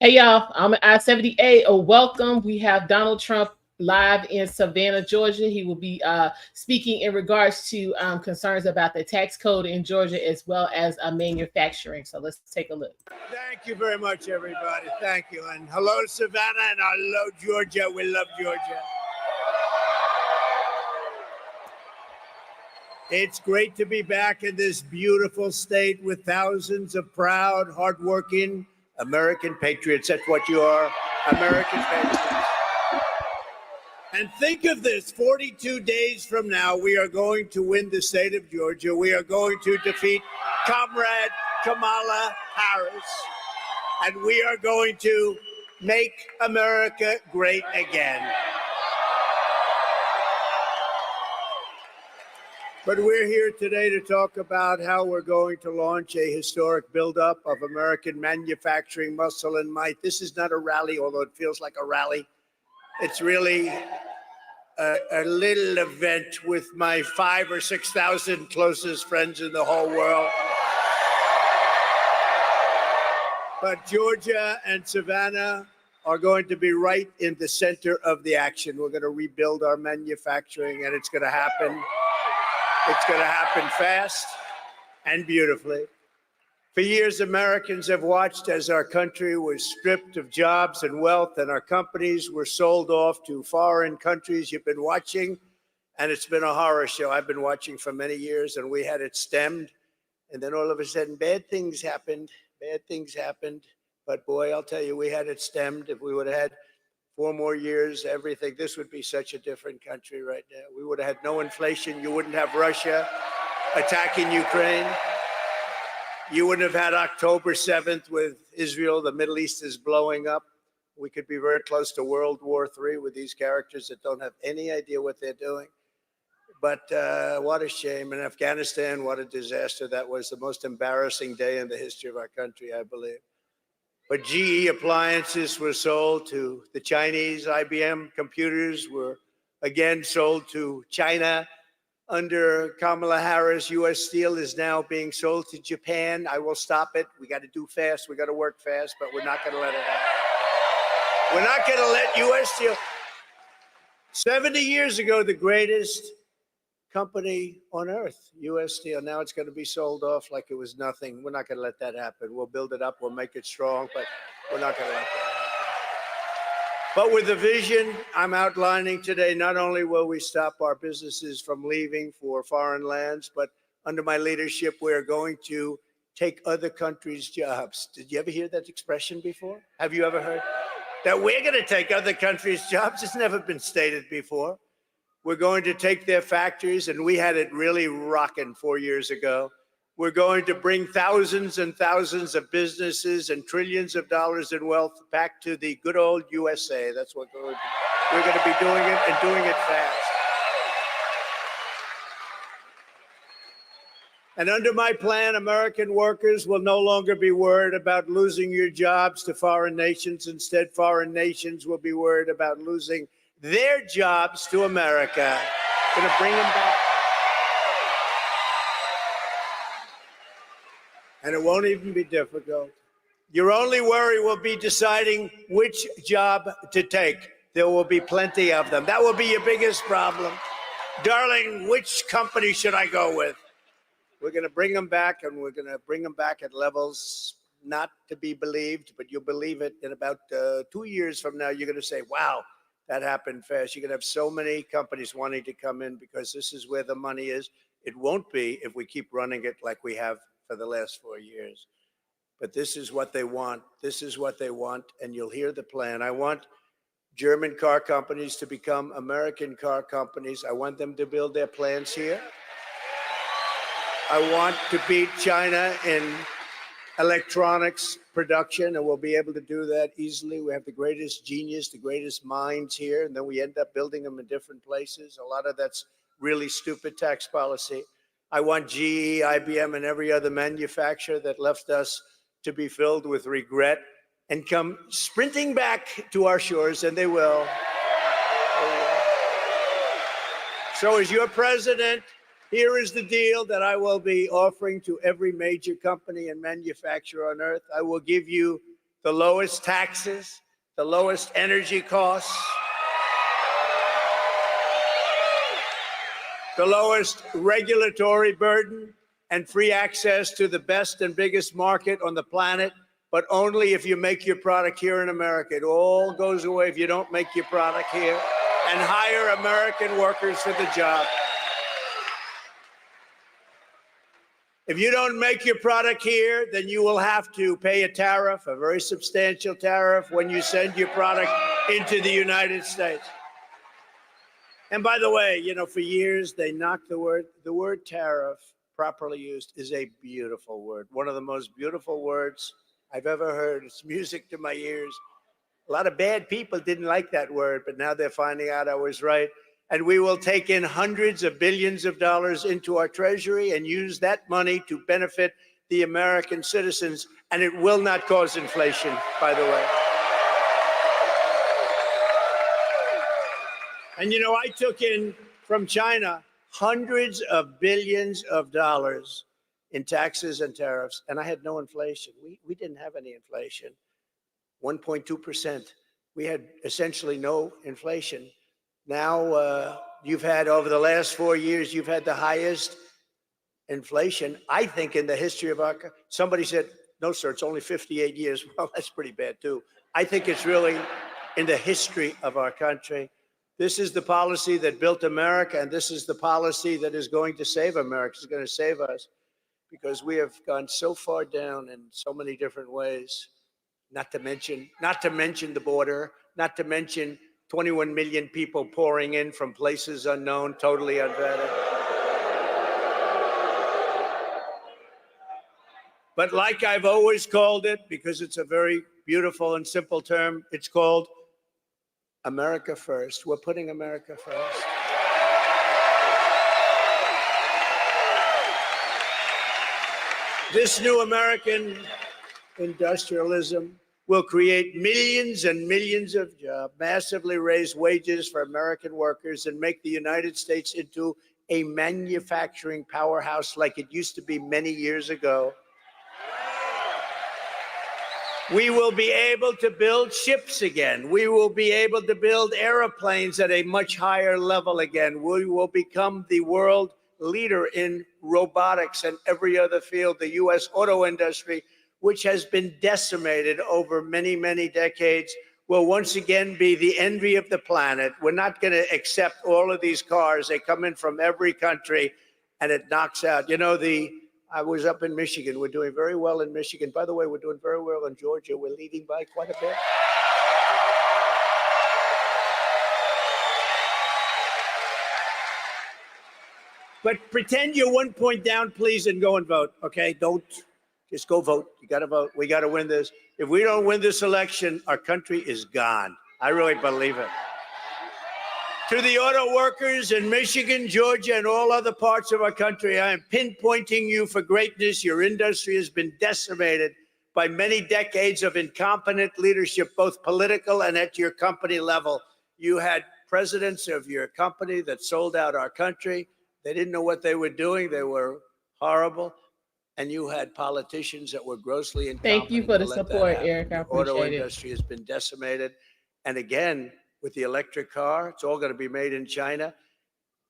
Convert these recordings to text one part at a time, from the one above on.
Hey y'all, I'm at I-78. Welcome. We have Donald Trump live in Savannah, Georgia. He will be speaking in regards to concerns about the tax code in Georgia as well as manufacturing. So let's take a look. Thank you very much, everybody. Thank you. And hello, Savannah, and hello, Georgia. We love Georgia. It's great to be back in this beautiful state with thousands of proud, hardworking American patriots. That's what you are, American patriots. And think of this, 42 days from now, we are going to win the state of Georgia. We are going to defeat Comrade Kamala Harris. And we are going to make America great again. But we're here today to talk about how we're going to launch a historic buildup of American manufacturing muscle and might. This is not a rally, although it feels like a rally. It's really a little event with my 5,000 or 6,000 closest friends in the whole world. But Georgia and Savannah are going to be right in the center of the action. We're going to rebuild our manufacturing, and it's going to happen. It's going to happen fast and beautifully. For years, Americans have watched as our country was stripped of jobs and wealth, and our companies were sold off to foreign countries. You've been watching, and it's been a horror show. I've been watching for many years, and we had it stemmed. And then all of a sudden, bad things happened. Bad things happened. But boy, I'll tell you, we had it stemmed. If we would have had 4 more years, everything, this would be such a different country right now. We would have had no inflation. You wouldn't have Russia attacking Ukraine. You wouldn't have had October 7th with Israel. The Middle East is blowing up. We could be very close to World War III with these characters that don't have any idea what they're doing. But what a shame. In Afghanistan, what a disaster. That was the most embarrassing day in the history of our country, I believe. But GE appliances were sold to the Chinese. IBM computers were again sold to China. Under Kamala Harris, U.S. Steel is now being sold to Japan. I will stop it. We got to do fast. We got to work fast, but we're not going to let it happen. We're not going to let U.S. Steel. 70 years ago, the greatest company on earth, U.S. Steel. Now it's going to be sold off like it was nothing. We're not going to let that happen. We'll build it up. We'll make it strong, but we're not going to let that happen. But with the vision I'm outlining today, not only will we stop our businesses from leaving for foreign lands, but under my leadership, we're going to take other countries' jobs. Did you ever hear that expression before? Have you ever heard that we're going to take other countries' jobs? It's never been stated before. We're going to take their factories, and we had it really rocking 4 years ago. We're going to bring thousands and thousands of businesses and trillions of dollars in wealth back to the good old USA. That's what we're going to be doing it, and doing it fast. And under my plan, American workers will no longer be worried about losing your jobs to foreign nations. Instead, foreign nations will be worried about losing their jobs to America. Going to bring them back. And it won't even be difficult. Your only worry will be deciding which job to take. There will be plenty of them. That will be your biggest problem. Darling, which company should I go with? We're going to bring them back, and we're going to bring them back at levels not to be believed, but you'll believe it. In about 2 years from now, you're going to say, wow, that happened fast. You're going to have so many companies wanting to come in because this is where the money is. It won't be if we keep running it like we have for the last 4 years. But this is what they want. This is what they want, and you'll hear the plan. I want German car companies to become American car companies. I want them to build their plants here. I want to beat China in electronics production, and we'll be able to do that easily. We have the greatest genius, the greatest minds here, and then we end up building them in different places. A lot of that's really stupid tax policy. I want GE, IBM, and every other manufacturer that left us to be filled with regret and come sprinting back to our shores, and they will. So as your president, here is the deal that I will be offering to every major company and manufacturer on earth. I will give you the lowest taxes, the lowest energy costs, the lowest regulatory burden, and free access to the best and biggest market on the planet, but only if you make your product here in America. It all goes away if you don't make your product here and hire American workers for the job. If you don't make your product here, then you will have to pay a tariff, a very substantial tariff, when you send your product into the United States. And by the way, you know, for years they knocked the word tariff, properly used, is a beautiful word. One of the most beautiful words I've ever heard. It's music to my ears. A lot of bad people didn't like that word, but now they're finding out I was right. And we will take in hundreds of billions of dollars into our treasury and use that money to benefit the American citizens. And it will not cause inflation, by the way. And, you know, I took in from China hundreds of billions of dollars in taxes and tariffs, and I had no inflation. We didn't have any inflation, 1.2%. We had essentially no inflation. Now, you've had, over the last 4 years, you've had the highest inflation, I think, in the history of our country. Somebody said, no, sir, it's only 58 years. Well, that's pretty bad, too. I think it's really in the history of our country. This is the policy that built America, and this is the policy that is going to save America. It's going to save us, because we have gone so far down in so many different ways, not to mention the border, not to mention 21 million people pouring in from places unknown, totally unvetted. But like I've always called it, because it's a very beautiful and simple term, it's called America First. We're putting America first. This new American industrialism will create millions and millions of jobs, massively raise wages for American workers, and make the United States into a manufacturing powerhouse like it used to be many years ago. We will be able to build ships again. We will be able to build airplanes at a much higher level again. We will become the world leader in robotics and every other field. The U.S. auto industry, which has been decimated over many, many decades, will once again be the envy of the planet. We're not going to accept all of these cars. They come in from every country, and it knocks out. You know, I was up in Michigan. We're doing very well in Michigan. By the way, we're doing very well in Georgia. We're leading by quite a bit. But pretend you're 1 point down, please, and go and vote, okay? Don't just go vote. You got to vote. We got to win this. If we don't win this election, our country is gone. I really believe it. To the auto workers in Michigan, Georgia, and all other parts of our country, I am pinpointing you for greatness. Your industry has been decimated by many decades of incompetent leadership, both political and at your company level. You had presidents of your company that sold out our country. They didn't know what they were doing. They were horrible. And you had politicians that were grossly incompetent. Thank you for the support, Eric. I appreciate it. The auto industry has been decimated. And again, with the electric car, it's all going to be made in China.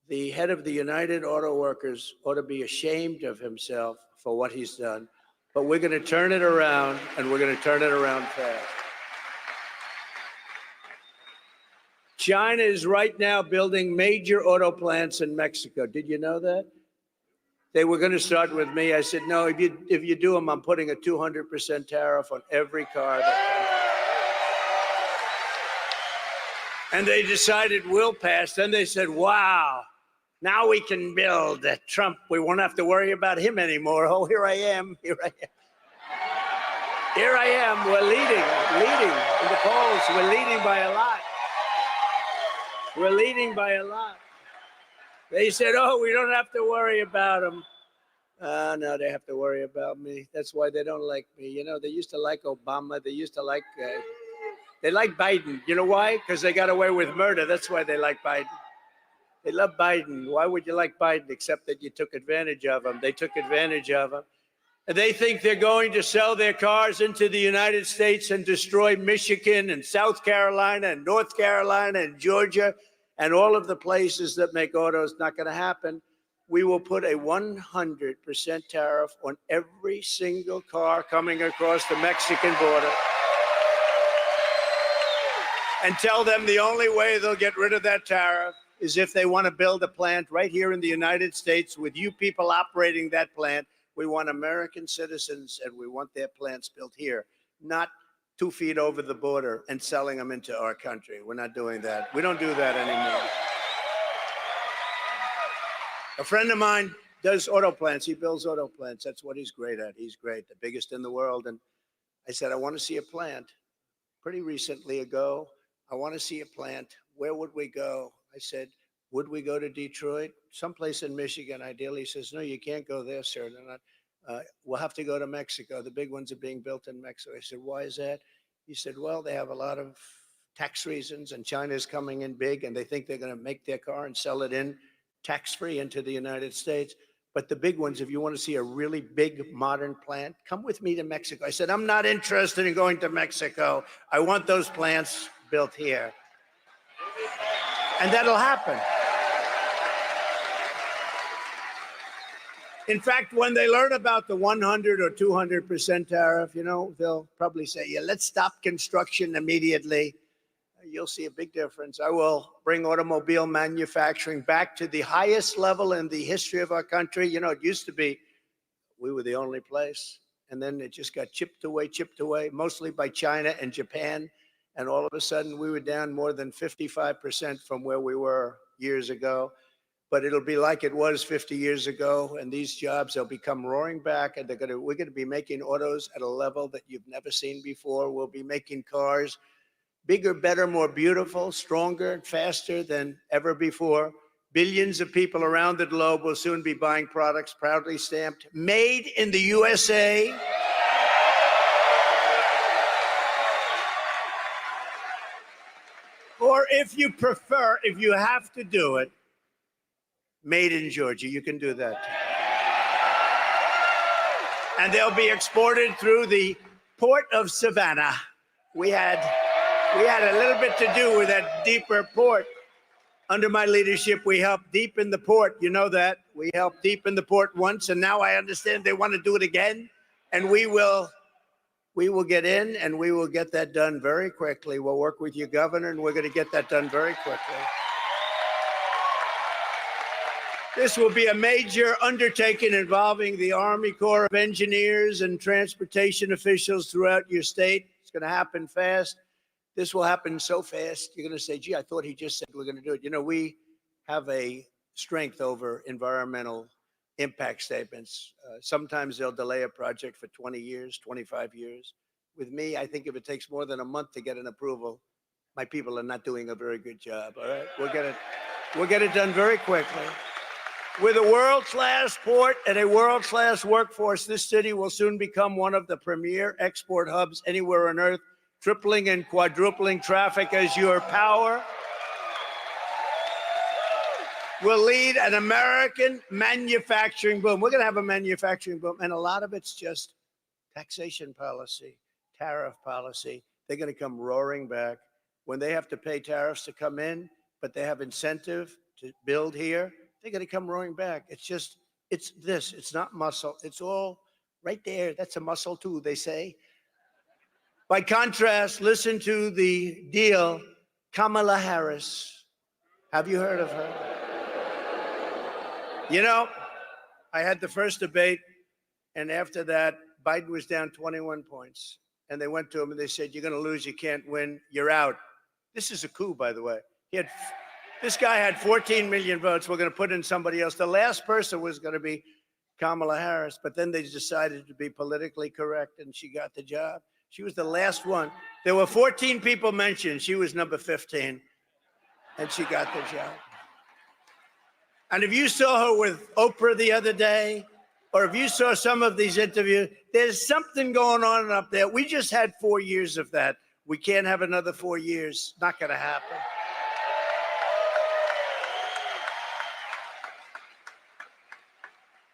The head of the United Auto Workers ought to be ashamed of himself for what he's done. But we're going to turn it around, and we're going to turn it around fast. China is right now building major auto plants in Mexico. Did you know that? They were going to start with me. I said, no, if you do them, I'm putting a 200% tariff on every car that comes. And they decided we'll pass. Then they said, wow, now we can build Trump. We won't have to worry about him anymore. Oh, here I am. Here I am. Here I am. We're leading in the polls. We're leading by a lot. We're leading by a lot. They said, oh, we don't have to worry about him. No, they have to worry about me. That's why they don't like me. You know, they used to like Obama. They used to like... They like Biden. You know why? Because they got away with murder. That's why they like Biden. They love Biden. Why would you like Biden except that you took advantage of him? They took advantage of him. They think they're going to sell their cars into the United States and destroy Michigan and South Carolina and North Carolina and Georgia and all of the places that make autos. Not going to happen. We will put a 100% tariff on every single car coming across the Mexican border and tell them the only way they'll get rid of that tariff is if they want to build a plant right here in the United States with you people operating that plant. We want American citizens, and we want their plants built here, not 2 feet over the border and selling them into our country. We're not doing that. We don't do that anymore. A friend of mine does auto plants. He builds auto plants. That's what he's great at. He's great, the biggest in the world. And I said, I want to see a plant. Pretty recently ago, I want to see a plant. Where would we go? I said, would we go to Detroit? Someplace in Michigan, ideally. He says, no, you can't go there, sir. They're not, we'll have to go to Mexico. The big ones are being built in Mexico. I said, why is that? He said, well, they have a lot of tax reasons, and China's coming in big, and they think they're going to make their car and sell it in tax-free into the United States. But the big ones, if you want to see a really big modern plant, come with me to Mexico. I said, I'm not interested in going to Mexico. I want those plants built here. And that'll happen. In fact, when they learn about the 100 or 200% tariff, you know, they'll probably say, yeah, let's stop construction immediately. You'll see a big difference. I will bring automobile manufacturing back to the highest level in the history of our country. You know, it used to be we were the only place, and then it just got chipped away, mostly by China and Japan. And all of a sudden, we were down more than 55% from where we were years ago. But it'll be like it was 50 years ago, and these jobs, they'll become roaring back, and we're going to be making autos at a level that you've never seen before. We'll be making cars bigger, better, more beautiful, stronger, faster than ever before. Billions of people around the globe will soon be buying products proudly stamped, made in the USA. Or if you prefer, if you have to do it, made in Georgia. You can do that. And they'll be exported through the port of Savanah. We had a little bit to do with that deeper port. Under my leadership, we helped deepen the port. You know that. We helped deepen the port once, and now I understand they want to do it again. And we will get in, and we will get that done very quickly. We'll work with you, Governor, and we're going to get that done very quickly. This will be a major undertaking involving the Army Corps of Engineers and transportation officials throughout your state. It's going to happen fast. This will happen so fast, you're going to say, gee, I thought he just said we're going to do it. You know, we have a strength over environmental impact statements. Sometimes they'll delay a project for 20 years, 25 years. With me, I think if it takes more than a month to get an approval, my people are not doing a very good job, all right? We'll get it done very quickly. With a world-class port and a world-class workforce, this city will soon become one of the premier export hubs anywhere on earth, tripling and quadrupling traffic as your power will lead an American manufacturing boom. We're going to have a manufacturing boom, and a lot of it's just taxation policy, tariff policy. They're going to come roaring back. When they have to pay tariffs to come in, but they have incentive to build here, they're going to come roaring back. It's this. It's not muscle. It's all right there. That's a muscle too, they say. By contrast, listen to the deal, Kamala Harris. Have you heard of her? You know, I had the first debate, and after that, Biden was down 21 points. And they went to him and they said, you're going to lose, you can't win, you're out. This is a coup, by the way. This guy had 14 million votes. We're going to put in somebody else. The last person was going to be Kamala Harris, but then they decided to be politically correct, and she got the job. She was the last one. There were 14 people mentioned. She was number 15, and she got the job. And if you saw her with Oprah the other day, or if you saw some of these interviews, there's something going on up there. We just had 4 years of that. We can't have another 4 years. Not going to happen.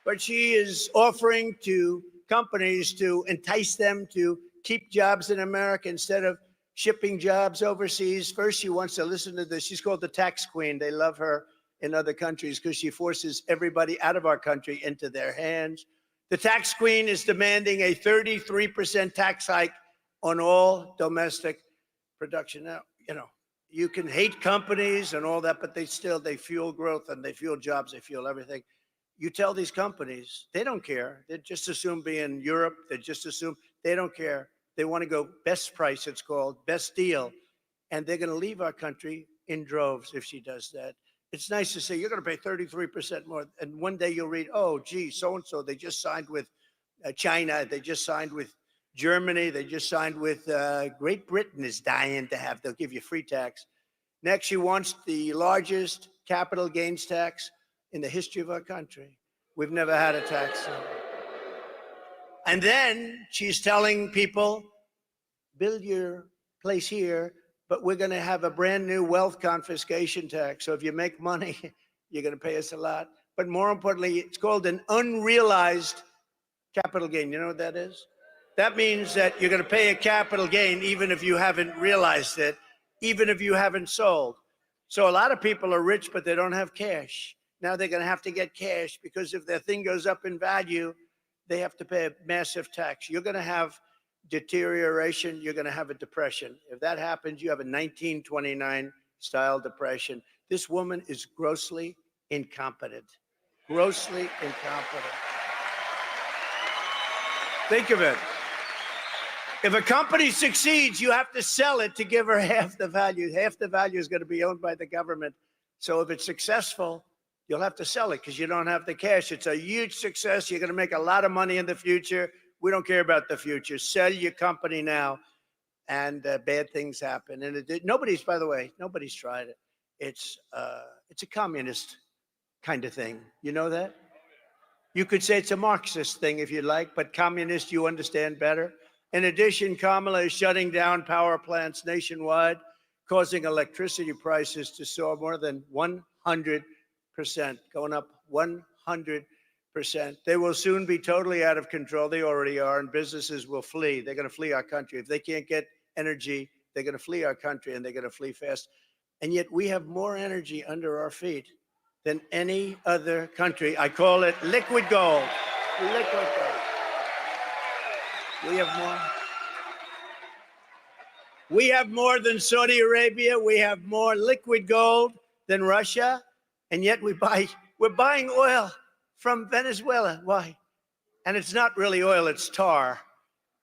But she is offering to companies to entice them to keep jobs in America instead of shipping jobs overseas. First, she wants to listen to this. She's called the tax queen. They love her in other countries because she forces everybody out of our country into their hands. The tax queen is demanding a 33% tax hike on all domestic production. Now, you can hate companies and all that, but they fuel growth and they fuel jobs, they fuel everything. You tell these companies, they don't care. They just assume be in Europe. They just assume they don't care. They want to go best price, it's called, best deal. And they're going to leave our country in droves if she does that. It's nice to say you're going to pay 33% more. And one day you'll read, oh, gee, so-and-so, they just signed with China. They just signed with Germany. They just signed with Great Britain is dying to have. They'll give you free tax. Next, she wants the largest capital gains tax in the history of our country. We've never had a tax. And then she's telling people, build your place here, but we're going to have a brand new wealth confiscation tax. So if you make money, you're going to pay us a lot. But more importantly, it's called an unrealized capital gain. You know what that is? That means that you're going to pay a capital gain even if you haven't realized it, even if you haven't sold. So a lot of people are rich, but they don't have cash. Now they're going to have to get cash because if their thing goes up in value, they have to pay a massive tax. You're going to have deterioration. You're going to have a depression. If that happens, you have a 1929 style depression. This woman is grossly incompetent. Grossly incompetent. Think of it. If a company succeeds, you have to sell it to give her half the value. Half the value is going to be owned by the government. So if it's successful, you'll have to sell it because you don't have the cash. It's a huge success. You're going to make a lot of money in the future. We don't care about the future. Sell your company now, and bad things happen. And nobody's, by the way, nobody's tried it. It's a communist kind of thing. You know that? You could say it's a Marxist thing if you like, but communist, you understand better. In addition, Kamala is shutting down power plants nationwide, causing electricity prices to soar more than 100%, going up 100%. They will soon be totally out of control. They already are, and businesses will flee. They're going to flee our country. If they can't get energy, they're going to flee our country, and they're going to flee fast. And yet we have more energy under our feet than any other country. I call it liquid gold. Liquid gold. We have more. We have more than Saudi Arabia. We have more liquid gold than Russia. And yet we're buying oil from Venezuela. Why? And it's not really oil, it's tar.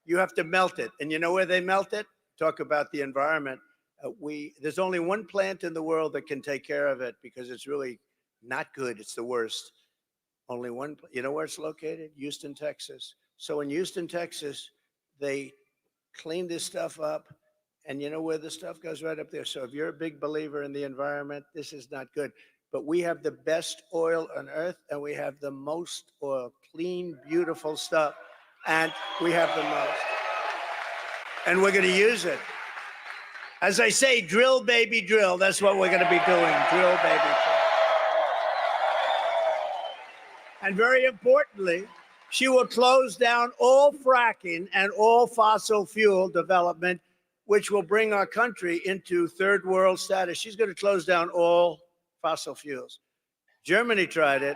You have to melt it. And you know where they melt it? Talk about the environment. There's only one plant in the world that can take care of it because it's really not good. It's the worst. Only one. You know where it's located? Houston, Texas. So in Houston, Texas, they clean this stuff up. And you know where the stuff goes? Right up there. So if you're a big believer in the environment, this is not good. But we have the best oil on earth, and we have the most oil, clean, beautiful stuff. And we have the most. And we're going to use it. As I say, drill, baby, drill. That's what we're going to be doing. Drill, baby, drill. And very importantly, she will close down all fracking and all fossil fuel development, which will bring our country into third world status. She's going to close down all fossil fuels. Germany tried it,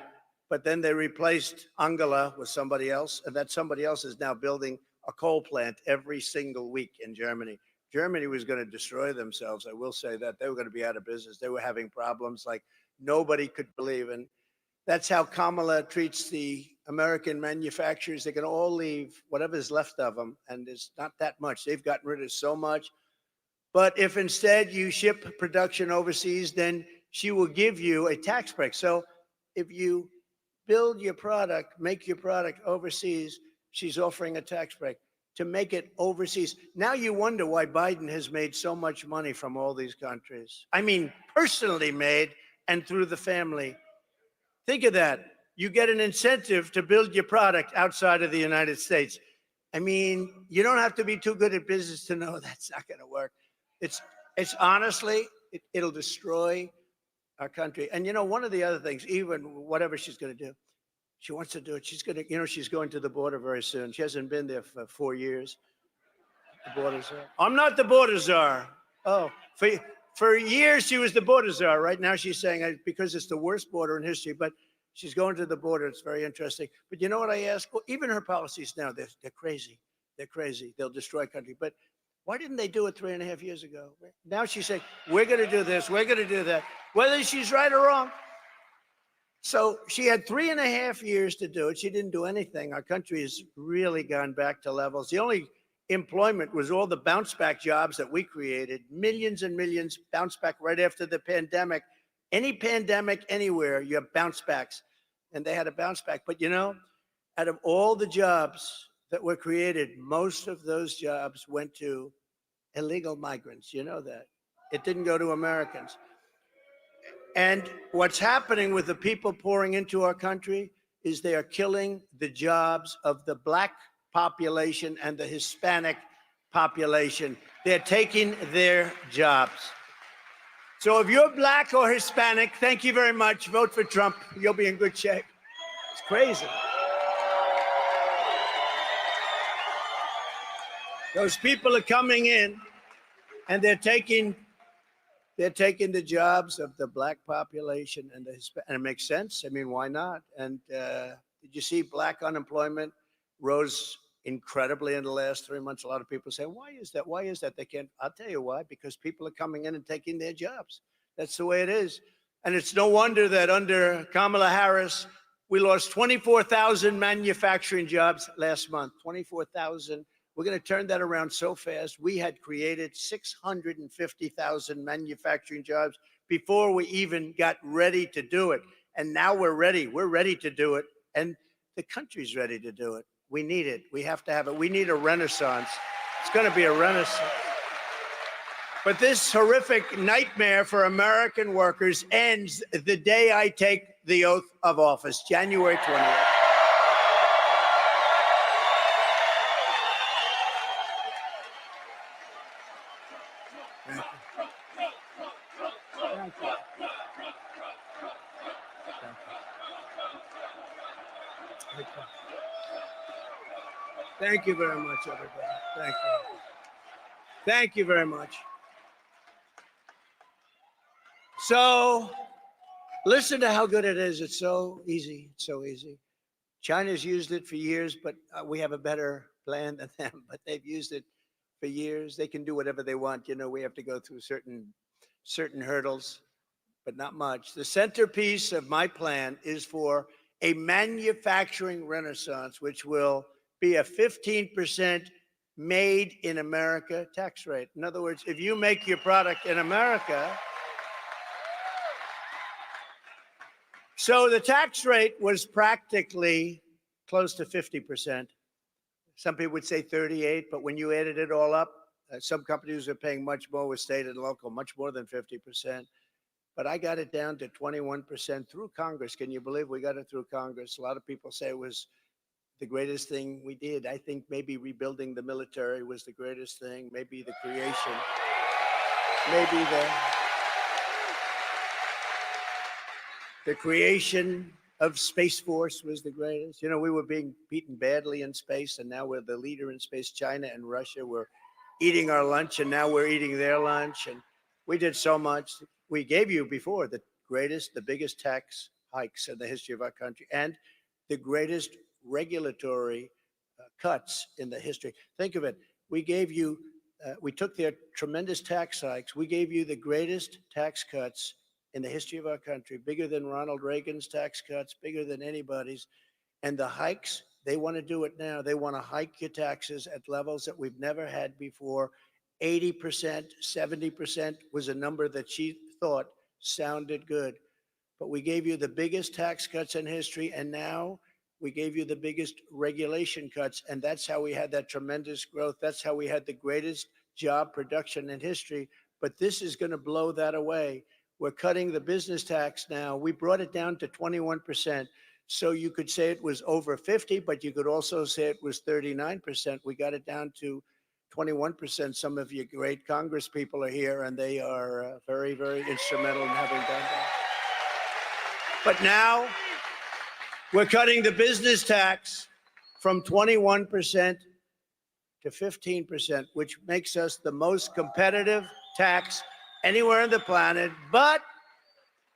but then they replaced Angela with somebody else, and that somebody else is now building a coal plant every single week in Germany. Germany was going to destroy themselves. I will say that. They were going to be out of business. They were having problems like nobody could believe. And that's how Kamala treats the American manufacturers. They can all leave whatever's left of them, and there's not that much. They've gotten rid of so much. But if instead you ship production overseas, then she will give you a tax break. So if you build your product, make your product overseas, she's offering a tax break to make it overseas. Now you wonder why Biden has made so much money from all these countries. I mean, personally made and through the family. Think of that. You get an incentive to build your product outside of the United States. I mean, you don't have to be too good at business to know that's not going to work. It's honestly, it'll destroy our country. And you know, one of the other things, even whatever she's going to do, She wants to do it. She's going to, she's going to the border very soon. She hasn't been there for 4 years. The border czar. I'm not the border czar. Oh, for years she was the border czar. Right now she's saying because it's the worst border in history, but she's going to the border. It's very interesting. But you know what I ask? Well, even her policies now, they're crazy. They're crazy. They'll destroy country. But why didn't they do it 3.5 years ago? Now she's saying, we're going to do this, we're going to do that, whether she's right or wrong. So she had 3.5 years to do it. She didn't do anything. Our country has really gone back to levels. The only employment was all the bounce back jobs that we created. Millions and millions bounce back right after the pandemic. Any pandemic anywhere, you have bounce backs. And they had a bounce back. But you know, out of all the jobs that were created, most of those jobs went to illegal migrants. You know that. It didn't go to Americans. And what's happening with the people pouring into our country is they are killing the jobs of the Black population and the Hispanic population. They're taking their jobs. So if you're Black or Hispanic, thank you very much. Vote for Trump. You'll be in good shape. It's crazy. Those people are coming in and they're taking the jobs of the Black population and the Hispanic, and it makes sense. I mean, why not? And did you see Black unemployment rose incredibly in the last 3 months? A lot of people say, why is that? Why is that? They can't. I'll tell you why. Because people are coming in and taking their jobs. That's the way it is. And it's no wonder that under Kamala Harris, we lost 24,000 manufacturing jobs last month. 24,000. We're going to turn that around so fast. We had created 650,000 manufacturing jobs before we even got ready to do it. And now we're ready. We're ready to do it. And the country's ready to do it. We need it. We have to have it. We need a renaissance. It's going to be a renaissance. But this horrific nightmare for American workers ends the day I take the oath of office, January 20th. Thank you very much, everybody. Thank you. Thank you very much. So, listen to how good it is. It's so easy. It's so easy. China's used it for years, but we have a better plan than them. But they've used it for years. They can do whatever they want. You know, we have to go through certain hurdles, but not much. The centerpiece of my plan is for a manufacturing renaissance, which will be a 15% made in America tax rate. In other words, if you make your product in America, so the tax rate was practically close to 50%. Some people would say 38, but when you added it all up, some companies are paying much more with state and local, much more than 50%. But I got it down to 21% through Congress. Can you believe we got it through Congress? A lot of people say it was the greatest thing we did. I think maybe rebuilding the military was the greatest thing. Maybe the creation, maybe the creation of Space Force was the greatest. You know, we were being beaten badly in space, and now we're the leader in space. China and Russia were eating our lunch, and now we're eating their lunch. And we did so much. We gave you before the biggest tax hikes in the history of our country, and the greatest regulatory cuts in the history. Think of it. We gave you, we took their tremendous tax hikes. We gave you the greatest tax cuts in the history of our country, bigger than Ronald Reagan's tax cuts, bigger than anybody's. And the hikes, they want to do it now. They want to hike your taxes at levels that we've never had before. 80%, 70% was a number that she thought sounded good. But we gave you the biggest tax cuts in history, and now we gave you the biggest regulation cuts, and that's how we had that tremendous growth. That's how we had the greatest job production in history. But this is going to blow that away. We're cutting the business tax now. We brought it down to 21%. So you could say it was over 50, but you could also say it was 39%. We got it down to 21%. Some of you great Congress people are here, and they are very, very instrumental in having done that. But now, We're cutting the business tax from 21% to 15%, which makes us the most competitive tax anywhere on the planet, but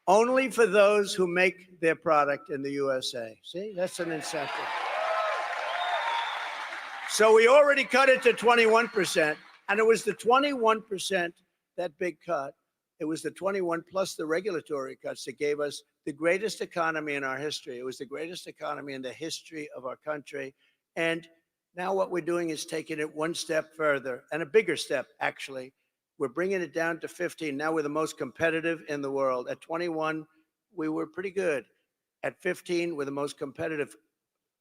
only for those who make their product in the USA. See, that's an incentive. So we already cut it to 21%, and it was the 21%, that big cut. It was the 21 plus the regulatory cuts that gave us the greatest economy in our history. It was the greatest economy in the history of our country. And now what we're doing is taking it one step further, and a bigger step, actually. We're bringing it down to 15. Now we're the most competitive in the world. At 21, we were pretty good. At 15, we're the most competitive.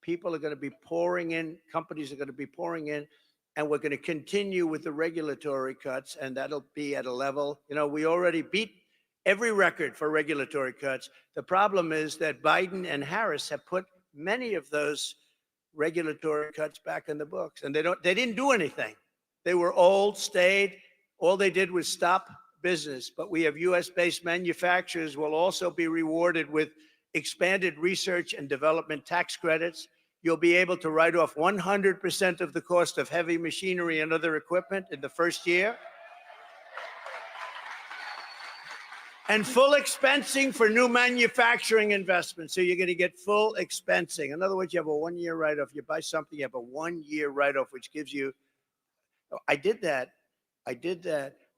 People are going to be pouring in, companies are going to be pouring in, and we're going to continue with the regulatory cuts, and that'll be at a level, we already beat every record for regulatory cuts. The problem is that Biden and Harris have put many of those regulatory cuts back in the books, and they didn't do anything. They were old, stayed. All they did was stop business. But we have US-based manufacturers will also be rewarded with expanded research and development tax credits. You'll be able to write off 100% of the cost of heavy machinery and other equipment in the first year. And full expensing for new manufacturing investments. So you're going to get full expensing. In other words, you have a 1-year write-off. You buy something, you have a 1-year write-off, which gives you, I did that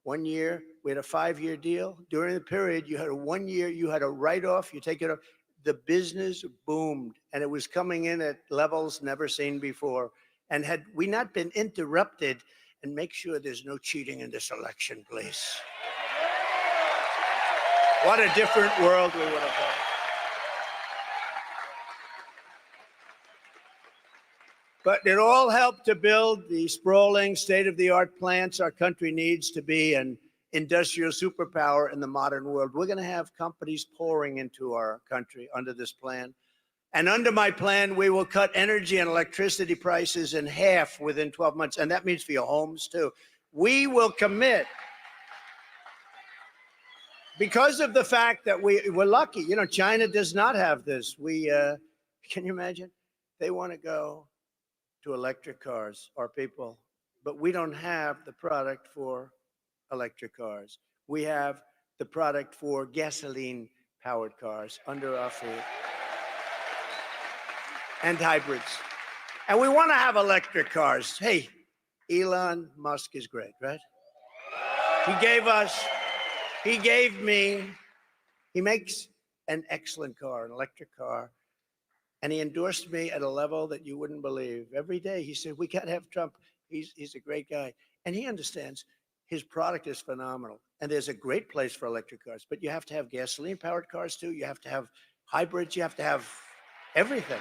1 year. We had a 5-year deal. During the period, you had a 1 year, you had a write-off, you take it off. The business boomed, and it was coming in at levels never seen before. And had we not been interrupted, and make sure there's no cheating in this election, please. What a different world we would have had. But it all helped to build the sprawling, state-of-the-art plants our country needs to be an industrial superpower in the modern world. We're going to have companies pouring into our country under this plan. And under my plan, we will cut energy and electricity prices in half within 12 months. And that means for your homes, too. We will commit, because of the fact that we're lucky. China does not have this. Can you imagine? They want to go to electric cars, our people. But we don't have the product for electric cars. We have the product for gasoline-powered cars under our feet. And hybrids. And we want to have electric cars. Hey, Elon Musk is great, right? He makes an excellent car, an electric car. And he endorsed me at a level that you wouldn't believe. Every day he said, we can't have Trump. He's a great guy. And he understands his product is phenomenal. And there's a great place for electric cars. But you have to have gasoline-powered cars, too. You have to have hybrids. You have to have everything.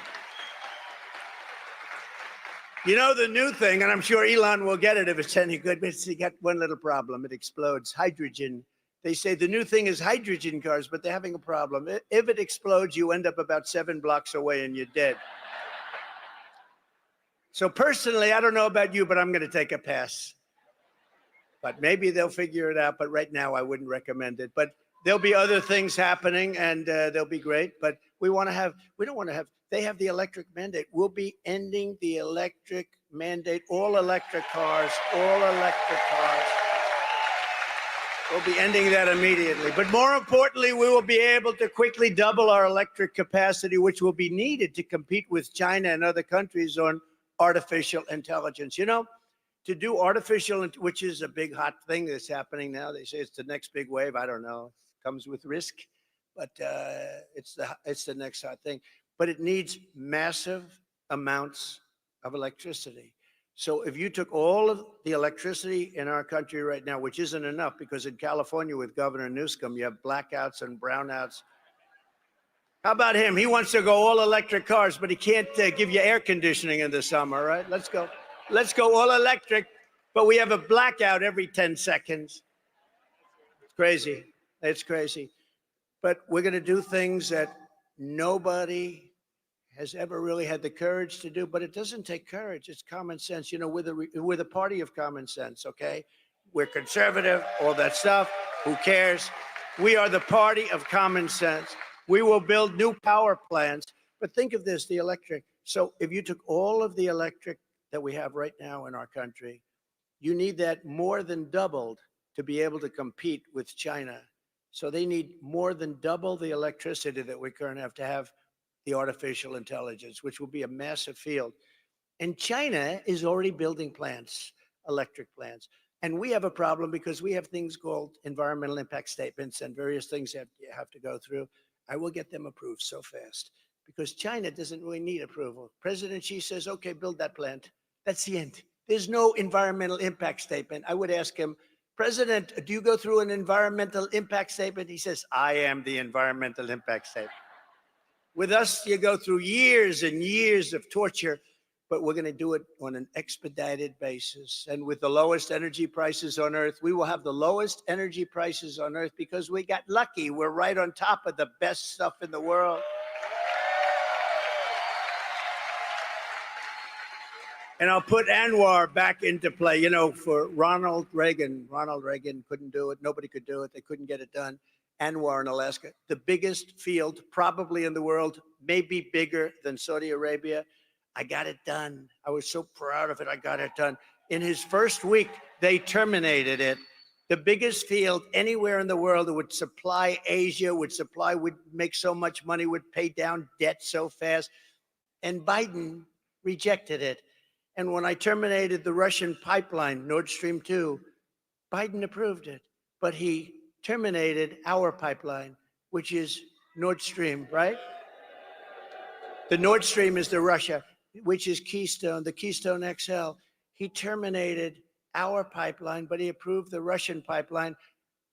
The new thing, and I'm sure Elon will get it if it's any good, but he got one little problem. It explodes. Hydrogen. They say the new thing is hydrogen cars, but they're having a problem. If it explodes, you end up about 7 blocks away and you're dead. So personally, I don't know about you, but I'm going to take a pass. But maybe they'll figure it out. But right now, I wouldn't recommend it. But there'll be other things happening, and they'll be great. But we don't want to have, they have the electric mandate. We'll be ending the electric mandate, all electric cars. We'll be ending that immediately. But more importantly, we will be able to quickly double our electric capacity, which will be needed to compete with China and other countries on artificial intelligence. To do artificial, which is a big hot thing that's happening now. They say it's the next big wave. I don't know. It comes with risk, but it's the next hot thing. But it needs massive amounts of electricity. So if you took all of the electricity in our country right now, which isn't enough, because in California with Governor Newsom, you have blackouts and brownouts. How about him? He wants to go all electric cars, but he can't give you air conditioning in the summer, right? Let's go all electric, but we have a blackout every 10 seconds. It's crazy. It's crazy. But we're going to do things that nobody has ever really had the courage to do, but it doesn't take courage. It's common sense. We're the party of common sense, okay? We're conservative, all that stuff. Who cares? We are the party of common sense. We will build new power plants But think of this, the electric. So if you took all of the electric that we have right now in our country, you need that more than doubled to be able to compete with China. So they need more than double the electricity that we currently have to have the artificial intelligence, which will be a massive field. And China is already building plants, electric plants. And we have a problem because we have things called environmental impact statements and various things that you have to go through. I will get them approved so fast because China doesn't really need approval. President Xi says, okay, build that plant. That's the end. There's no environmental impact statement. I would ask him, President, do you go through an environmental impact statement? He says, I am the environmental impact statement. With us, you go through years and years of torture, but we're going to do it on an expedited basis. And with the lowest energy prices on earth, we will have the lowest energy prices on earth because we got lucky. We're right on top of the best stuff in the world. And I'll put Anwar back into play, you know, for Ronald Reagan. Ronald Reagan couldn't do it. Nobody could do it. They couldn't get it done. Anwar in Alaska, the biggest field probably in the world, maybe bigger than Saudi Arabia. I got it done. I was so proud of it. I got it done. In his first week, they terminated it. The biggest field anywhere in the world that would supply Asia, would make so much money, would pay down debt so fast. And Biden rejected it. And when I terminated the Russian pipeline, Nord Stream 2, Biden approved it. But he terminated our pipeline, which is Nord Stream, right? The Nord Stream is the Russia, which is Keystone, the Keystone XL. He terminated our pipeline, but he approved the Russian pipeline,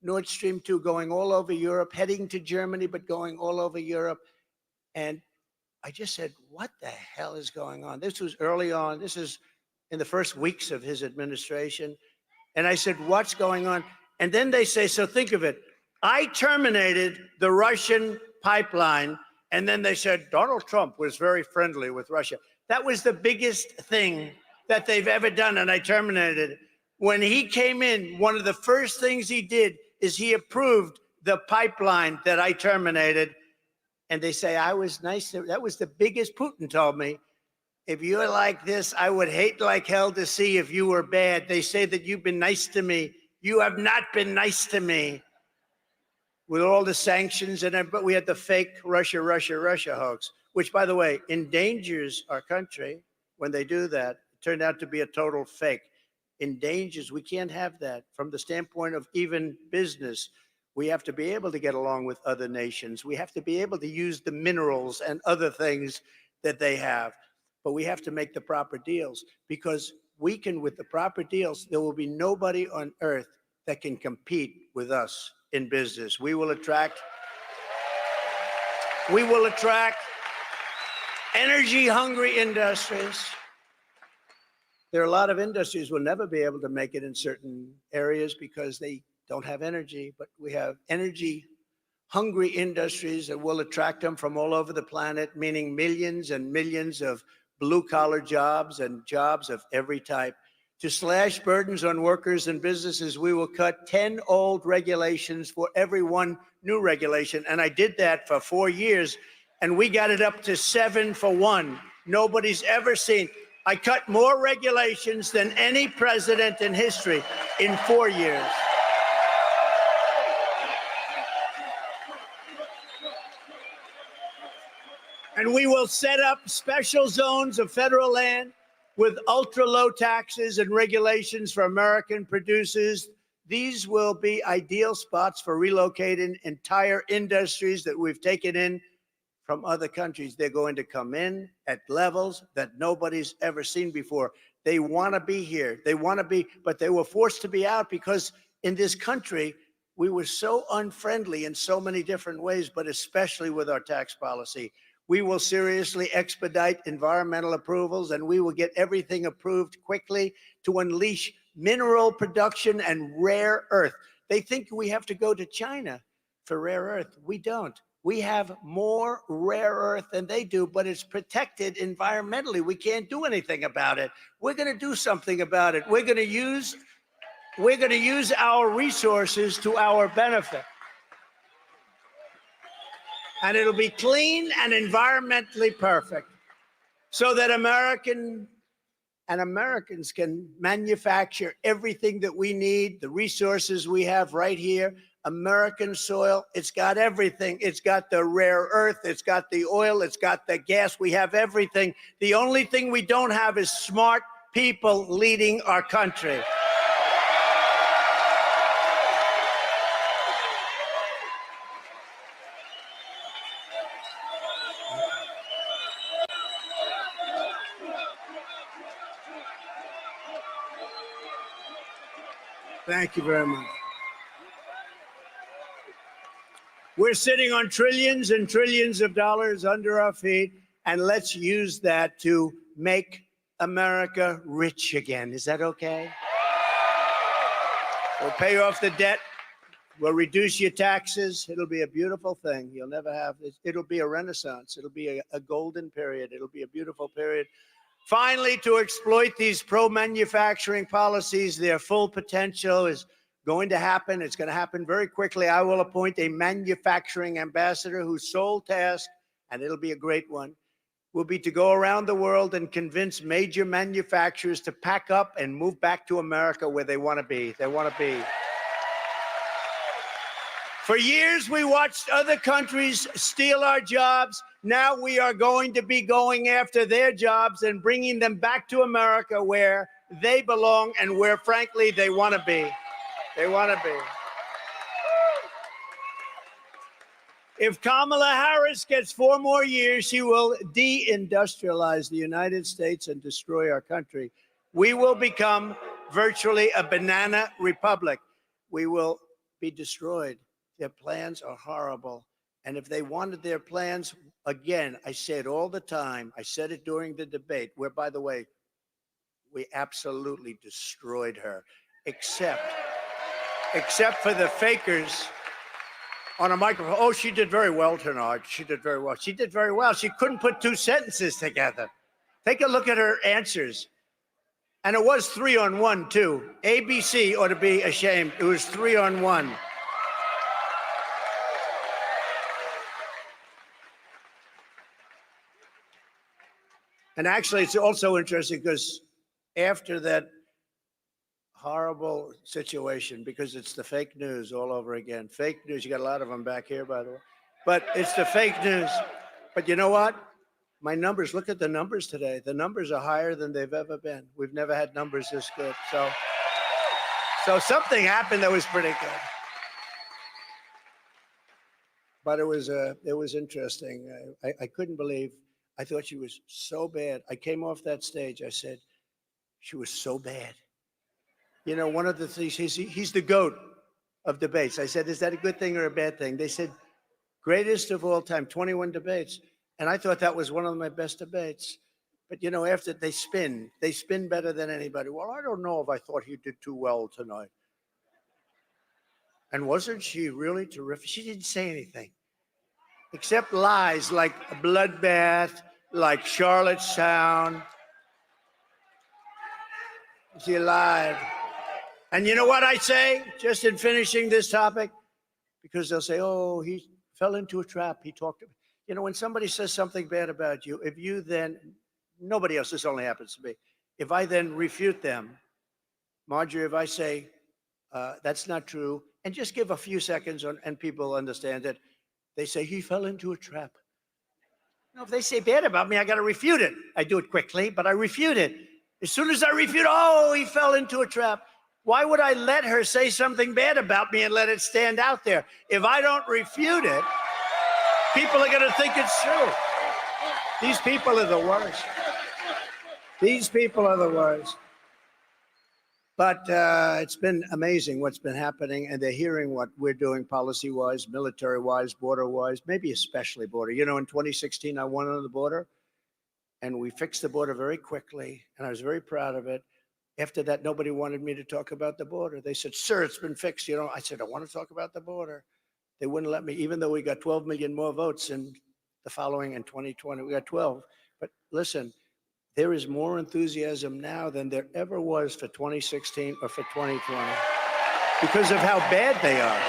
Nord Stream 2, going all over Europe, heading to Germany, but going all over Europe. And I just said, what the hell is going on? This was early on. This is in the first weeks of his administration. And I said, what's going on? And then they say, so think of it. I terminated the Russian pipeline. And then they said, Donald Trump was very friendly with Russia. That was the biggest thing that they've ever done. And I terminated it. When he came in, one of the first things he did is he approved the pipeline that I terminated. And they say, I was nice. That was the biggest. Putin told me, if you're like this, I would hate like hell to see if you were bad. They say that you've been nice to me. You have not been nice to me. With all the sanctions, but we had the fake Russia hoax, which, by the way, endangers our country when they do that. It turned out to be a total fake. Endangers, we can't have that. From the standpoint of even business, we have to be able to get along with other nations. We have to be able to use the minerals and other things that they have. But we have to make the proper deals, because we can, with the proper deals, there will be nobody on earth that can compete with us in business. We will attract energy-hungry industries. There are a lot of industries will never be able to make it in certain areas because they don't have energy, but we have energy-hungry industries that will attract them from all over the planet, meaning millions and millions of blue-collar jobs and jobs of every type. To slash burdens on workers and businesses, we will cut 10 old regulations for every one new regulation. And I did that for 4 years, and we got it up to 7 for 1. Nobody's ever seen. I cut more regulations than any president in history in 4 years. And we will set up special zones of federal land with ultra-low taxes and regulations for American producers. These will be ideal spots for relocating entire industries that we've taken in from other countries. They're going to come in at levels that nobody's ever seen before. They want to be here. They want to be, but they were forced to be out because in this country, we were so unfriendly in so many different ways, but especially with our tax policy. We will seriously expedite environmental approvals, and we will get everything approved quickly to unleash mineral production and rare earth. They think we have to go to China for rare earth. We don't. We have more rare earth than they do, but it's protected environmentally. We can't do anything about it. We're going to do something about it. We're going to use our resources to our benefit. And it'll be clean and environmentally perfect so that Americans can manufacture everything that we need, the resources we have right here. American soil, it's got everything. It's got the rare earth, it's got the oil, it's got the gas. We have everything. The only thing we don't have is smart people leading our country. Thank you very much. We're sitting on trillions and trillions of dollars under our feet, and let's use that to make America rich again. Is that okay? We'll pay off the debt. We'll reduce your taxes. It'll be a beautiful thing. You'll never have this. It'll be a renaissance. It'll be a golden period. It'll be a beautiful period. Finally, to exploit these pro-manufacturing policies, their full potential is going to happen. It's going to happen very quickly. I will appoint a manufacturing ambassador whose sole task, and it'll be a great one, will be to go around the world and convince major manufacturers to pack up and move back to America where they want to be. They want to be. For years, we watched other countries steal our jobs. Now we are going to be going after their jobs and bringing them back to America where they belong and where, frankly, they want to be. They want to be. If Kamala Harris gets 4 more years, she will deindustrialize the United States and destroy our country. We will become virtually a banana republic. We will be destroyed. Their plans are horrible. And if they wanted their plans, again, I say it all the time. I said it during the debate, where, by the way, we absolutely destroyed her, except for the fakers on a microphone. Oh, she did very well tonight. She did very well. She did very well. She couldn't put 2 sentences together. Take a look at her answers. And it was 3-on-1, too. ABC ought to be ashamed. It was 3-on-1. And actually, it's also interesting because after that horrible situation, because it's the fake news all over again. Fake news, you got a lot of them back here, by the way. But it's the fake news. But you know what? My numbers, look at the numbers today. The numbers are higher than they've ever been. We've never had numbers this good. So something happened that was pretty good. But it was interesting. I couldn't believe. I thought she was so bad. I came off that stage. I said, she was so bad. You know, one of the things, he's the GOAT of debates. I said, is that a good thing or a bad thing? They said, greatest of all time, 21 debates. And I thought that was one of my best debates. But, you know, after they spin better than anybody. Well, I don't know if I thought he did too well tonight. And wasn't she really terrific? She didn't say anything. Except lies like a bloodbath, like Charlottetown. She lied. And you know what I say, just in finishing this topic? Because they'll say, oh, he fell into a trap. He talked. You know, when somebody says something bad about you, if you then, nobody else, this only happens to me. If I then refute them, Marjorie, if I say, that's not true, and just give a few seconds and people understand it, they say, he fell into a trap. No, if they say bad about me, I got to refute it. I do it quickly, but I refute it. As soon as I refute, oh, he fell into a trap. Why would I let her say something bad about me and let it stand out there? If I don't refute it, people are going to think it's true. These people are the worst. These people are the worst. But it's been amazing what's been happening, and they're hearing what we're doing policy-wise, military-wise, border-wise, maybe especially border. You know, in 2016, I won on the border, and we fixed the border very quickly, and I was very proud of it. After that, nobody wanted me to talk about the border. They said, sir, it's been fixed. You know, I said, I want to talk about the border. They wouldn't let me, even though we got 12 million more votes in the following in 2020. We got 12. But listen, there is more enthusiasm now than there ever was for 2016 or for 2020 because of how bad they are.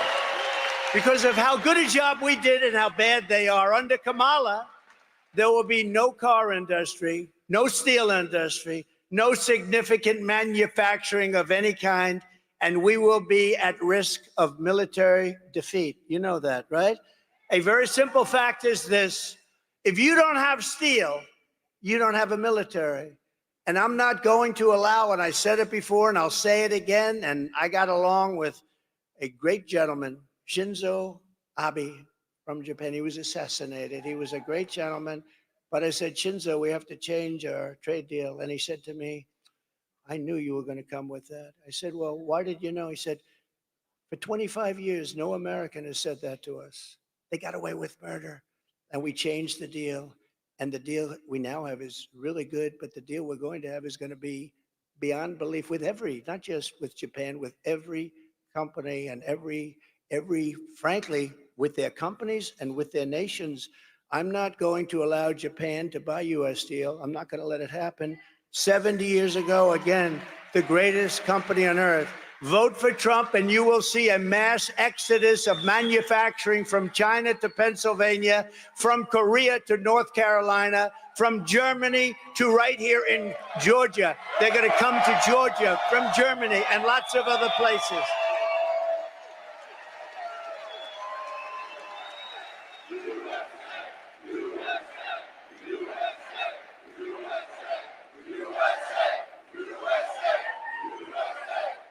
because of how good a job we did and how bad they are. Under Kamala, there will be no car industry, no steel industry, no significant manufacturing of any kind, and we will be at risk of military defeat. You know that, right? A very simple fact is this: if you don't have steel, you don't have a military. And I'm not going to allow, and I said it before and I'll say it again, and I got along with a great gentleman, Shinzo Abe from Japan. He was assassinated. He was a great gentleman. But I said, Shinzo, we have to change our trade deal. And he said to me, I knew you were going to come with that. I said, well, why did you know? He said, for 25 years, no American has said that to us. They got away with murder. And we changed the deal. And the deal we now have is really good. But the deal we're going to have is going to be beyond belief with every, not just with Japan, with every company and every, frankly, with their companies and with their nations. I'm not going to allow Japan to buy U.S. steel. I'm not going to let it happen. 70 years ago, again, the greatest company on earth. Vote for Trump and you will see a mass exodus of manufacturing from China to Pennsylvania, from Korea to North Carolina, from Germany to right here in Georgia. They're going to come to Georgia from Germany and lots of other places.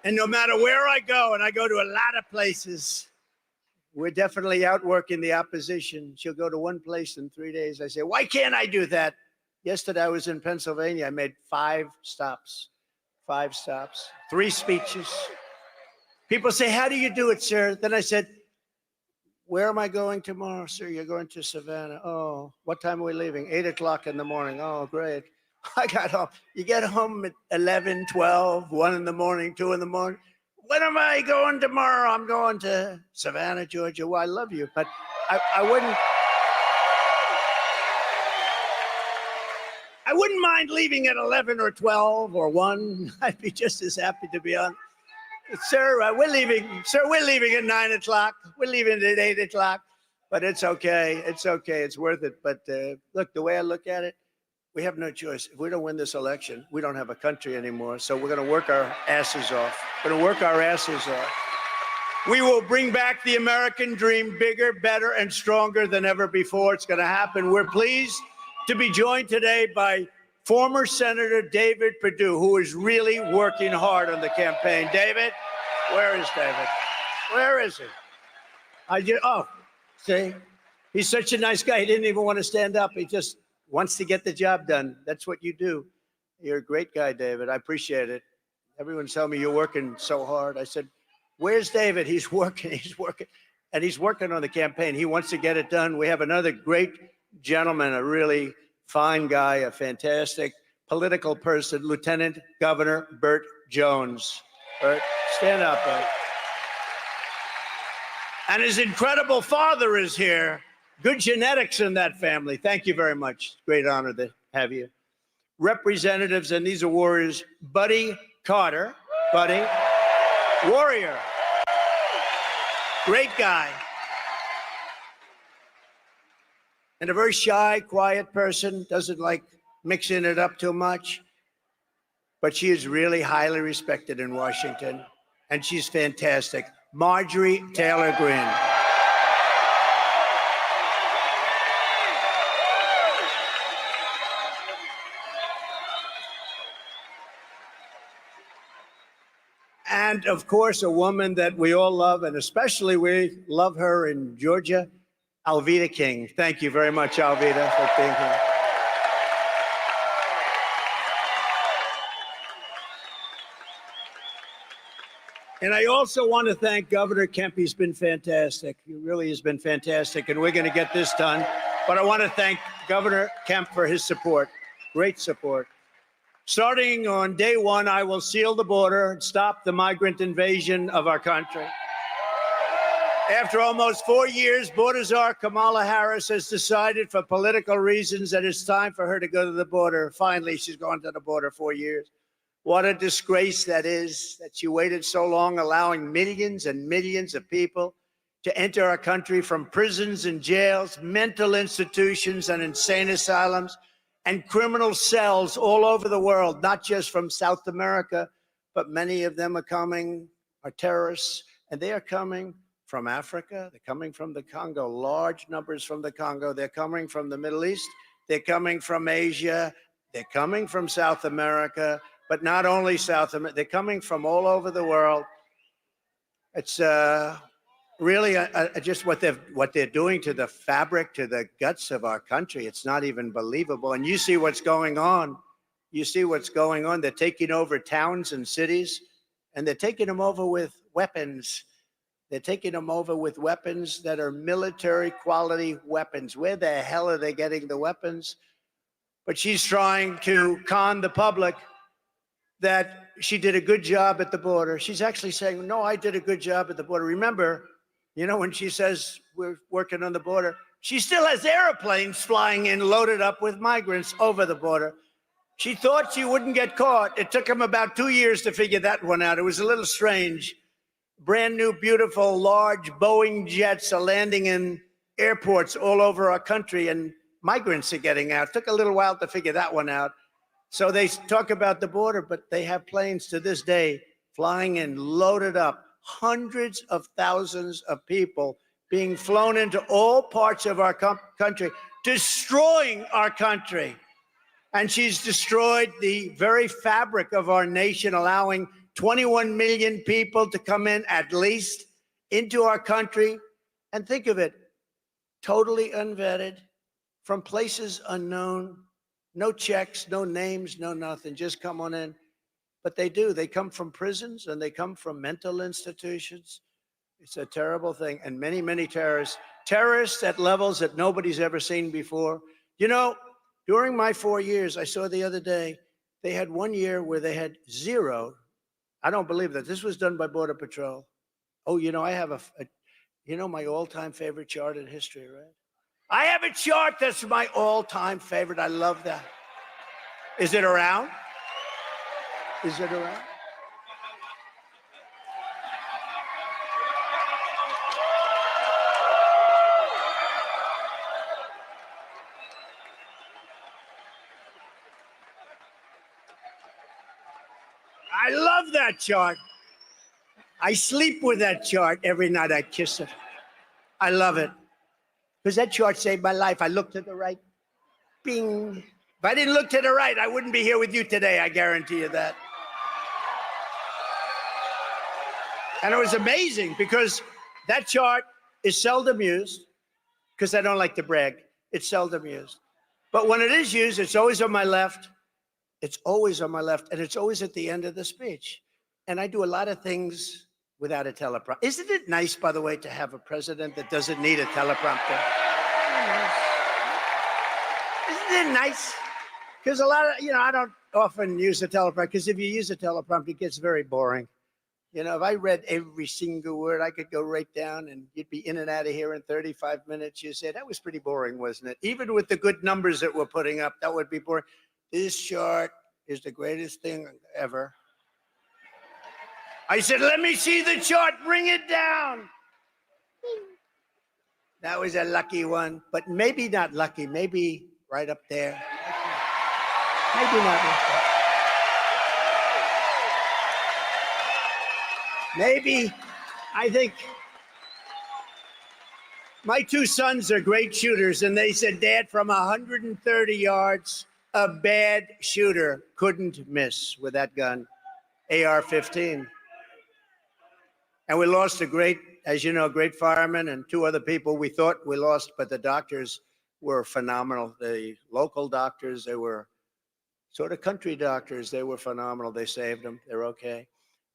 And no matter where I go, and I go to a lot of places, we're definitely outworking the opposition. She'll go to one place in 3 days. I say, why can't I do that? Yesterday, I was in Pennsylvania. I made 5 stops, 3 speeches. People say, how do you do it, sir? Then I said, where am I going tomorrow? Sir, you're going to Savanah. Oh, what time are we leaving? 8 o'clock in the morning. Oh, great. I got home. You get home at 11, 12, 1 in the morning, 2 in the morning. When am I going tomorrow? I'm going to Savannah, Georgia. Well, I love you, but I wouldn't mind leaving at 11 or 12 or 1. I'd be just as happy to be on. Sir, we're leaving. Sir, we're leaving at 9 o'clock. We're leaving at 8 o'clock. But it's okay. It's okay. It's worth it. But look, the way I look at it, we have no choice. If we don't win this election, we don't have a country anymore. So we're going to work our asses off. We're going to work our asses off. We will bring back the American dream bigger, better, and stronger than ever before. It's going to happen. We're pleased to be joined today by former Senator David Perdue, who is really working hard on the campaign. David, where is David? Where is he? See, he's such a nice guy. He didn't even want to stand up. He just wants to get the job done. That's what you do. You're a great guy, David. I appreciate it. Everyone's telling me you're working so hard. I said, where's David? He's working. And he's working on the campaign. He wants to get it done. We have another great gentleman, a really fine guy, a fantastic political person, Lieutenant Governor Burt Jones. Burt, stand up, Burt. And his incredible father is here. Good genetics in that family. Thank you very much. Great honor to have you. Representatives, and these are warriors, Buddy Carter. Buddy, warrior. Great guy. And a very shy, quiet person, doesn't like mixing it up too much. But she is really highly respected in Washington, and she's fantastic. Marjorie Taylor Greene. And of course, a woman that we all love, and especially we love her in Georgia, Alveda King. Thank you very much, Alveda, for being here. And I also want to thank Governor Kemp. He's been fantastic. He really has been fantastic, and we're going to get this done. But I want to thank Governor Kemp for his support, great support. Starting on day 1, I will seal the border and stop the migrant invasion of our country. After almost 4 years, border czar Kamala Harris has decided for political reasons that it's time for her to go to the border. Finally, she's gone to the border 4 years. What a disgrace that is, that she waited so long, allowing millions and millions of people to enter our country from prisons and jails, mental institutions and insane asylums, and criminal cells all over the world, not just from South America, but many of them are terrorists, and they are coming from Africa. They're coming from the Congo, large numbers from the Congo. They're coming from the Middle East. They're coming from Asia. They're coming from South America, but not only South America, they're coming from all over the world. It's really just what they're doing to the fabric, to the guts of our country. It's not even believable. And you see what's going on. You see what's going on. They're taking over towns and cities, and they're taking them over with weapons. They're taking them over with weapons that are military quality weapons. Where the hell are they getting the weapons? But she's trying to con the public that she did a good job at the border. She's actually saying, no, I did a good job at the border. Remember, when she says we're working on the border, she still has airplanes flying in loaded up with migrants over the border. She thought she wouldn't get caught. It took them about 2 years to figure that one out. It was a little strange. Brand new, beautiful, large Boeing jets are landing in airports all over our country, and migrants are getting out. It took a little while to figure that one out. So they talk about the border, but they have planes to this day flying in, loaded up, hundreds of thousands of people being flown into all parts of our country, destroying our country. And she's destroyed the very fabric of our nation, allowing 21 million people to come in at least into our country. And think of it, totally unvetted, from places unknown, no checks, no names, no nothing, just come on in. But they do. They come from prisons and they come from mental institutions. It's a terrible thing. And many, many terrorists at levels that nobody's ever seen before. During my 4 years, I saw the other day, they had 1 year where they had zero. I don't believe that. This was done by Border Patrol. Oh, I have my all-time favorite chart in history, right? I have a chart that's my all-time favorite. I love that. Is it around? Is it around? I love that chart. I sleep with that chart every night. I kiss it. I love it. Because that chart saved my life. I look to the right. Bing. If I didn't look to the right, I wouldn't be here with you today. I guarantee you that. And it was amazing because that chart is seldom used, because I don't like to brag. It's seldom used. But when it is used, it's always on my left. It's always on my left, and it's always at the end of the speech. And I do a lot of things without a teleprompter. Isn't it nice, by the way, to have a president that doesn't need a teleprompter? Isn't it nice? Because a lot of, I don't often use a teleprompter, because if you use a teleprompter, it gets very boring. If I read every single word, I could go right down and you'd be in and out of here in 35 minutes. You say, that was pretty boring, wasn't it? Even with the good numbers that we're putting up, that would be boring. This chart is the greatest thing ever. I said, let me see the chart, bring it down. That was a lucky one, but maybe not lucky, maybe right up there. Maybe not up there. Maybe, I think, my two sons are great shooters, and they said, Dad, from 130 yards, a bad shooter couldn't miss with that gun, AR-15. And we lost a great, as you know, great fireman and two other people we thought we lost, but the doctors were phenomenal. The local doctors, they were sort of country doctors. They were phenomenal. They saved them. They're okay.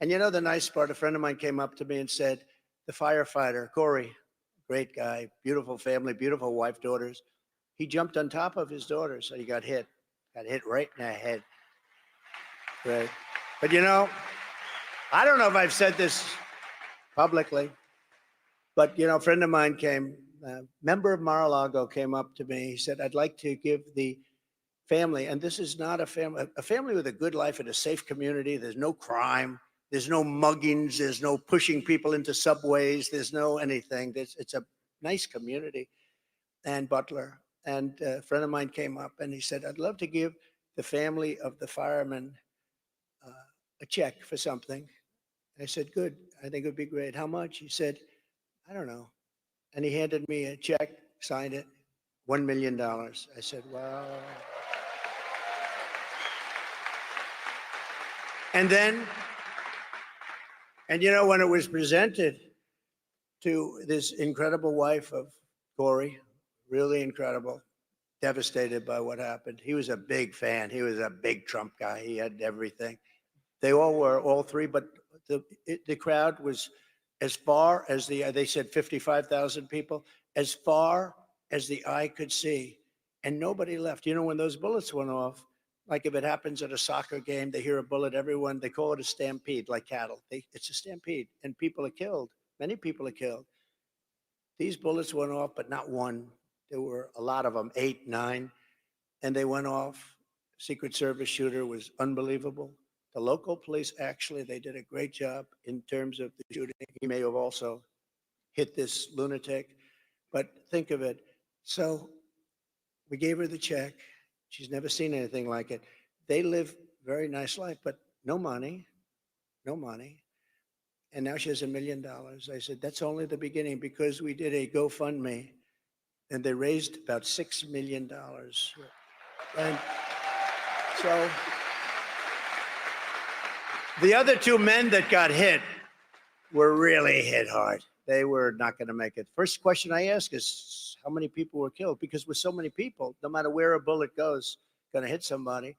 And the nice part, a friend of mine came up to me and said, the firefighter, Corey, great guy, beautiful family, beautiful wife, daughters. He jumped on top of his daughter, so he got hit right in the head. Right. But I don't know if I've said this publicly, but a friend of mine came, a member of Mar-a-Lago came up to me. He said, I'd like to give the family, and this is not a family with a good life in a safe community. There's no crime. There's no muggings. There's no pushing people into subways. There's no anything. It's a nice community. And Butler. And a friend of mine came up and he said, I'd love to give the family of the fireman a check for something. I said, good. I think it would be great. How much? He said, I don't know. And he handed me a check, signed it, $1 million. I said, wow. And then, and you know, when it was presented to this incredible wife of Corey, really incredible, devastated by what happened. He was a big fan. He was a big Trump guy. He had everything. They all were, all three, but the crowd was as far as they said 55,000 people, as far as the eye could see, and nobody left. You know, when those bullets went off, like if it happens at a soccer game, they hear a bullet, everyone, they call it a stampede, like cattle. It's a stampede, and people are killed. Many people are killed. These bullets went off, but not one. There were a lot of them, 8, 9, and they went off. Secret Service shooter was unbelievable. The local police, actually, they did a great job in terms of the shooting. He may have also hit this lunatic, but think of it. So we gave her the check. She's never seen anything like it. They live very nice life, but no money, no money. And now she has $1 million. I said, that's only the beginning, because we did a GoFundMe and they raised about $6 million. And so the other two men that got hit were really hit hard. They were not going to make it. First question I ask is, how many people were killed? Because with so many people, no matter where a bullet goes, going to hit somebody.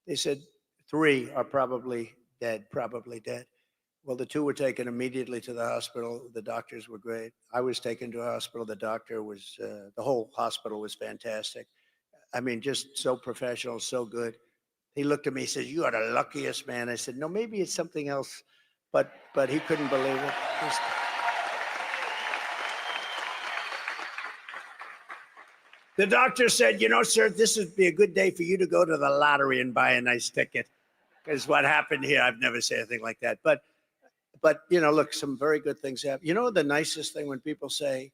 They said 3 are probably dead, Well, the 2 were taken immediately to the hospital. The doctors were great. I was taken to a hospital. The doctor was, the whole hospital was fantastic. I mean, just so professional, so good. He looked at me, he said, you are the luckiest man. I said, no, maybe it's something else, but he couldn't believe it. The doctor said, you know, sir, this would be a good day for you to go to the lottery and buy a nice ticket. Because what happened here, I've never seen anything like that. But, you know, look, some very good things happen. You know, the nicest thing when people say,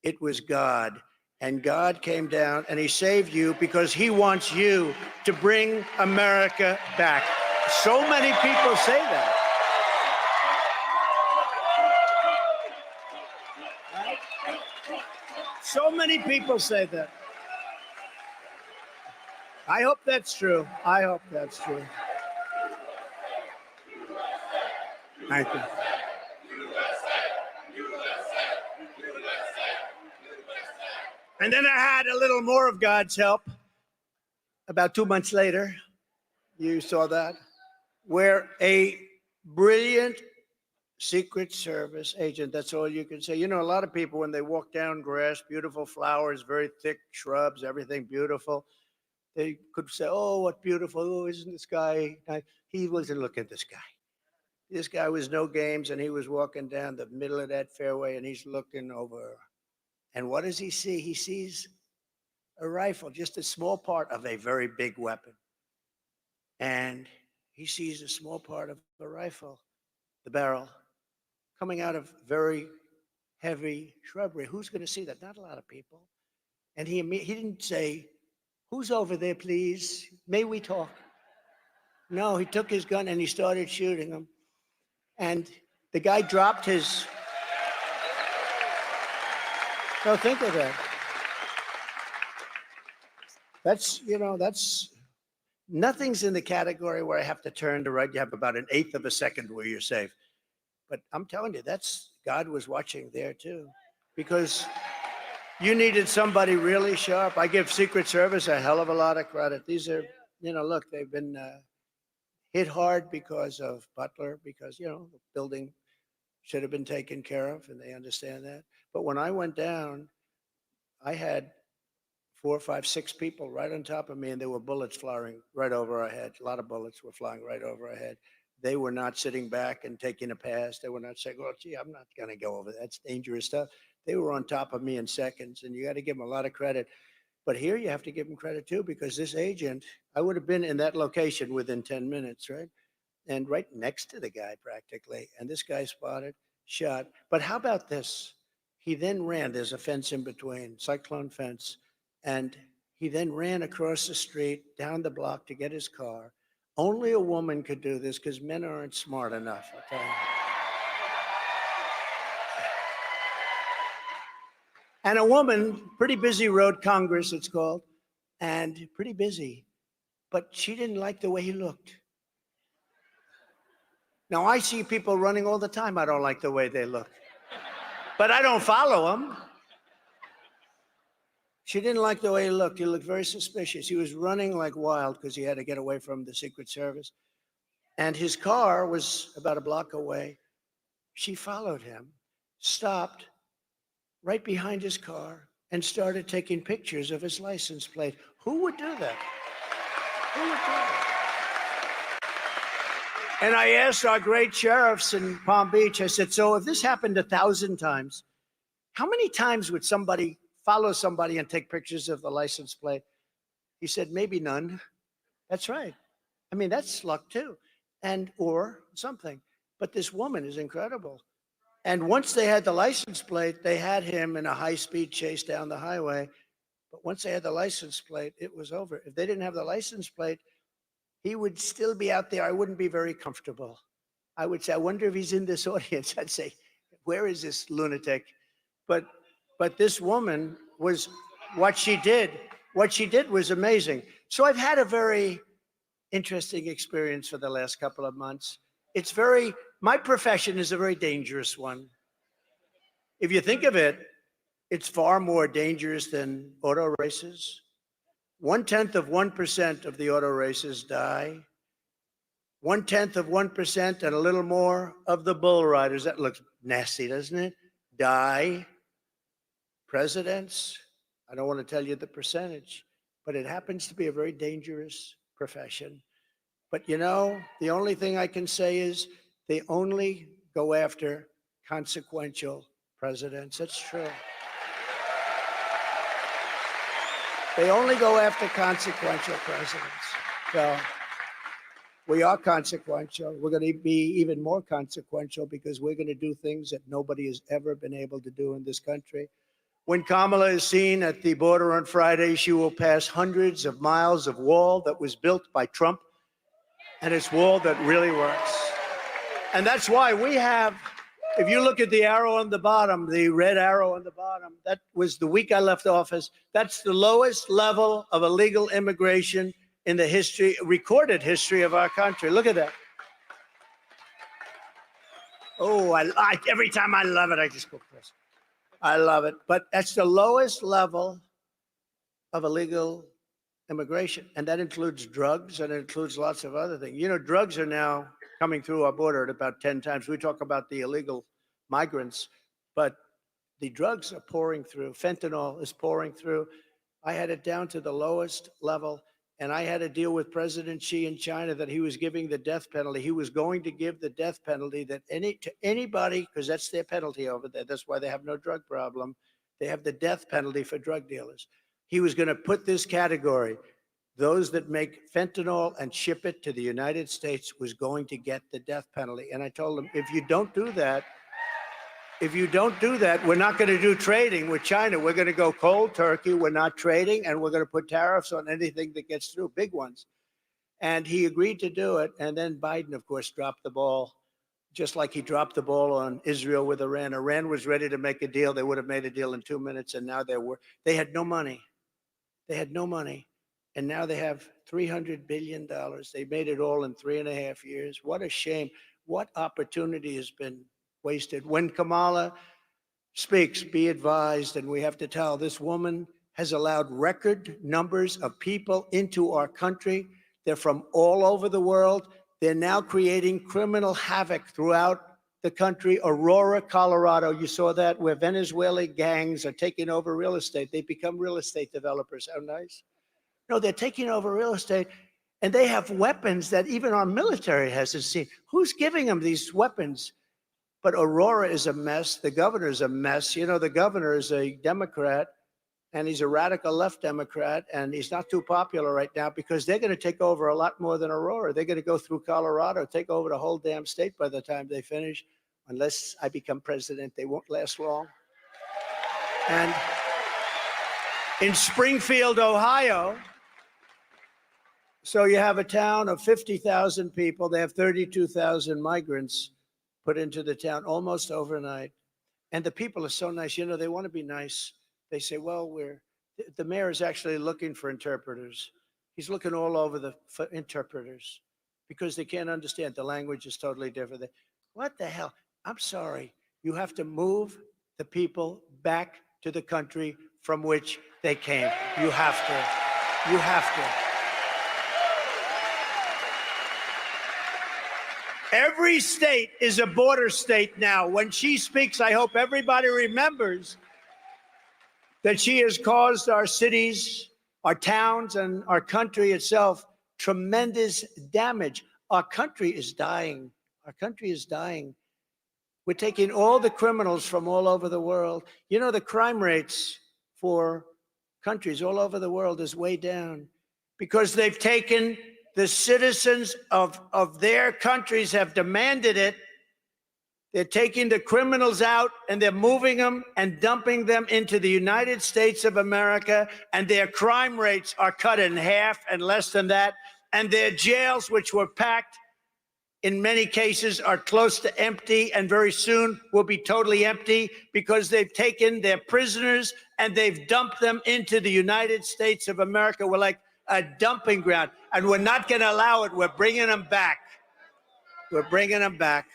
it was God, and God came down and he saved you because he wants you to bring America back. So many people say that. So many people say that. I hope that's true. I hope that's true. Thank you. And then I had a little more of God's help about 2 months later. You saw that, where a brilliant Secret Service agent, that's all you can say. You know, a lot of people, when they walk down grass, beautiful flowers, very thick shrubs, everything beautiful, they could say, oh, what beautiful, oh, isn't this guy nice? He wasn't looking at this guy. This guy was no games, and he was walking down the middle of that fairway, and he's looking over. And what does he see? He sees a rifle, just a small part of a very big weapon. And he sees a small part of a rifle, the barrel, coming out of very heavy shrubbery. Who's going to see that? Not a lot of people. And he didn't say, who's over there, please? May we talk? No, he took his gun and he started shooting him. And the guy dropped his... So think of that. That's, you know, that's... Nothing's in the category where I have to turn to right. You have about 1/8 of a second where you're safe. But I'm telling you, that's... God was watching there too. Because you needed somebody really sharp. I give Secret Service a hell of a lot of credit. These are, you know, look, they've been hit hard because of Butler, because, you know, the building should have been taken care of, and they understand that. But when I went down, I had 4, 5, 6 people right on top of me, and there were bullets flying right over our head. A lot of bullets were flying right over our head. They were not sitting back and taking a pass. They were not saying, well, gee, I'm not going to go over that. That's dangerous stuff. They were on top of me in seconds, and you got to give them a lot of credit. But here you have to give them credit too, because this agent, I would have been in that location within 10 minutes, right? and right next to the guy practically. And this guy spotted, shot. But how about this? He then ran. There's a fence in between, cyclone fence. And he then ran across the street, down the block to get his car. Only a woman could do this because men aren't smart enough, I'll tell you. And a woman, pretty busy road, Congress it's called, and pretty busy. But she didn't like the way he looked. Now, I see people running all the time. I don't like the way they look. But I don't follow them. She didn't like the way he looked. He looked very suspicious. He was running like wild because he had to get away from the Secret Service. And his car was about a block away. She followed him, stopped right behind his car, and started taking pictures of his license plate. Who would do that? Who would do that? And I asked our great sheriffs in Palm Beach, I said, so if this happened 1,000 times, how many times would somebody follow somebody and take pictures of the license plate? He said, maybe none. That's right. I mean, that's luck too, or something. But this woman is incredible. And once they had the license plate, they had him in a high-speed chase down the highway. But once they had the license plate, it was over. If they didn't have the license plate, he would still be out there. I wouldn't be very comfortable. I would say, I wonder if he's in this audience. I'd say, where is this lunatic? But this woman was, what she did was amazing. So I've had a very interesting experience for the last couple of months. My profession is a very dangerous one. If you think of it, it's far more dangerous than auto races. 0.1% of the auto races die. 0.1% and a little more of the bull riders, that looks nasty, doesn't it? Die. Presidents, I don't want to tell you the percentage, but it happens to be a very dangerous profession. But you know, the only thing I can say is they only go after consequential presidents. That's true. They only go after consequential presidents. So we are consequential. We're going to be even more consequential because we're going to do things that nobody has ever been able to do in this country. When Kamala is seen at the border on Friday, she will pass hundreds of miles of wall that was built by Trump, and it's wall that really works. And that's why we have, if you look at the arrow on the bottom, the red arrow on the bottom, that was the week I left office. That's the lowest level of illegal immigration in the recorded history of our country. Look at that. Oh, every time I love it, I just go crazy. I love it. But that's the lowest level of illegal immigration. And that includes drugs, and it includes lots of other things. You know, drugs are now coming through our border at about 10 times. We talk about the illegal migrants, but the drugs are pouring through. Fentanyl is pouring through. I had it down to the lowest level, and I had to deal with President Xi in China that he was giving the death penalty. He was going to give the death penalty to anybody, because that's their penalty over there. That's why they have no drug problem. They have the death penalty for drug dealers. He was going to put this category, those that make fentanyl and ship it to the United States was going to get the death penalty. And I told him, if you don't do that, we're not going to do trading with China. We're going to go cold turkey. We're not trading, and we're going to put tariffs on anything that gets through, big ones. And he agreed to do it. And then Biden, of course, dropped the ball, just like he dropped the ball on Israel with Iran. Iran was ready to make a deal. They would have made a deal in 2 minutes, and now they had no money. They had no money. And now they have $300 billion. They made it all in 3.5 years. What a shame. What opportunity has been wasted. When Kamala speaks, be advised, and we have to tell, this woman has allowed record numbers of people into our country. They're from all over the world. They're now creating criminal havoc throughout the country. Aurora, Colorado, you saw that, where Venezuelan gangs are taking over real estate. They become real estate developers. How nice. No, they're taking over real estate, and they have weapons that even our military hasn't seen. Who's giving them these weapons? But Aurora is a mess. The governor is a mess. You know, the governor is a Democrat, and he's a radical left Democrat, and he's not too popular right now because they're going to take over a lot more than Aurora. They're going to go through Colorado, take over the whole damn state by the time they finish. Unless I become president, they won't last long. And in Springfield, Ohio, so you have a town of 50,000 people. They have 32,000 migrants put into the town almost overnight. And the people are so nice. You know, they want to be nice. They say, well, the mayor is actually looking for interpreters. He's looking all over for interpreters because they can't understand. The language is totally different. What the hell? I'm sorry. You have to move the people back to the country from which they came. You have to. You have to. Every state is a border state now. When she speaks, I hope everybody remembers that she has caused our cities, our towns, and our country itself tremendous damage. Our country is dying. Our country is dying. We're taking all the criminals from all over the world. You know, the crime rates for countries all over the world is way down because they've taken the citizens of their countries have demanded it. They're taking the criminals out and they're moving them and dumping them into the United States of America, and their crime rates are cut in half and less than that. And their jails, which were packed, in many cases are close to empty and very soon will be totally empty because they've taken their prisoners and they've dumped them into the United States of America. We're like a dumping ground, and we're not going to allow it. We're bringing them back. We're bringing them back.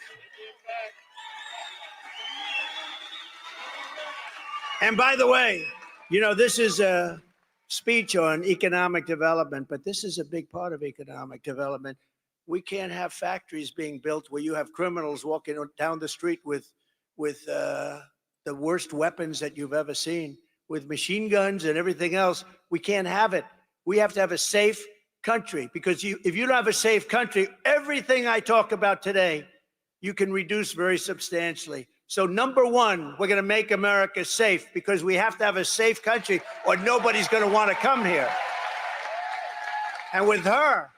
And by the way, you know, this is a speech on economic development, but this is a big part of economic development. We can't have factories being built where you have criminals walking down the street with the worst weapons that you've ever seen, with machine guns and everything else. We can't have it. We have to have a safe country, because if you don't have a safe country, everything I talk about today, you can reduce very substantially. So number one, we're going to make America safe, because we have to have a safe country or nobody's going to want to come here. And with her,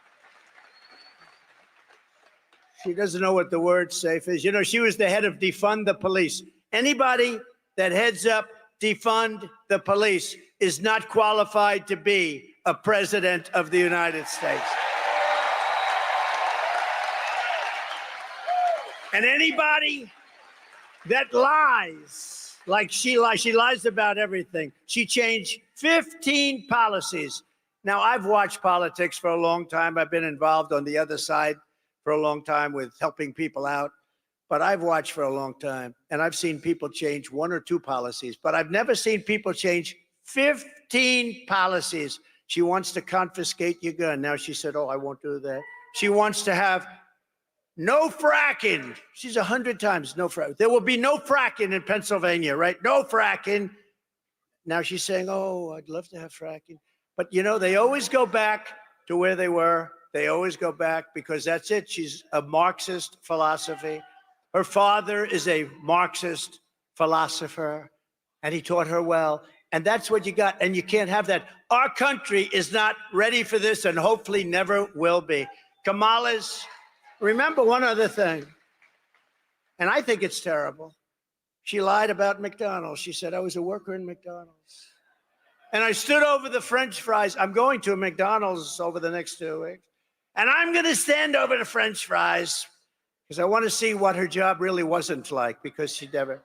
she doesn't know what the word safe is. You know, she was the head of defund the police. Anybody that heads up defund the police is not qualified to be a president of the United States. And anybody that lies, like she lies about everything. She changed 15 policies. Now, I've watched politics for a long time. I've been involved on the other side for a long time with helping people out. But I've watched for a long time, and I've seen people change one or two policies. But I've never seen people change 15 policies. She wants to confiscate your gun. Now she said, oh, I won't do that. She wants to have no fracking. She's 100 times no fracking. There will be no fracking in Pennsylvania, right? No fracking. Now she's saying, oh, I'd love to have fracking. But, you know, they always go back to where they were. They always go back because that's it. She's a Marxist philosophy. Her father is a Marxist philosopher, and he taught her well. And that's what you got. And you can't have that. Our country is not ready for this and hopefully never will be. Kamala's, remember one other thing, and I think it's terrible. She lied about McDonald's. She said, I was a worker in McDonald's. And I stood over the French fries. I'm going to a McDonald's over the next 2 weeks. And I'm going to stand over the French fries because I want to see what her job really wasn't like, because she never.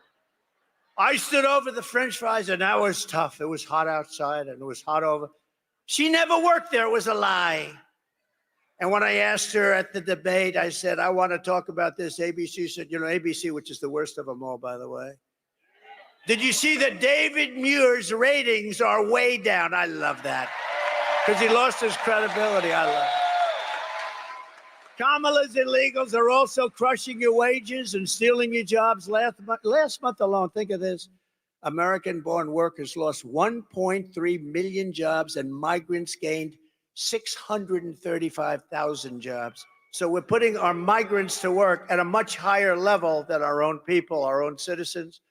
I stood over the French fries, and that was tough. It was hot outside, and it was hot over. She never worked there. It was a lie. And when I asked her at the debate, I said, I want to talk about this. ABC said, you know, ABC, which is the worst of them all, by the way. Did you see that David Muir's ratings are way down? I love that, because he lost his credibility. I love it. Kamala's illegals are also crushing your wages and stealing your jobs. Last month alone, think of this. American-born workers lost 1.3 million jobs, and migrants gained 635,000 jobs. So we're putting our migrants to work at a much higher level than our own people, our own citizens.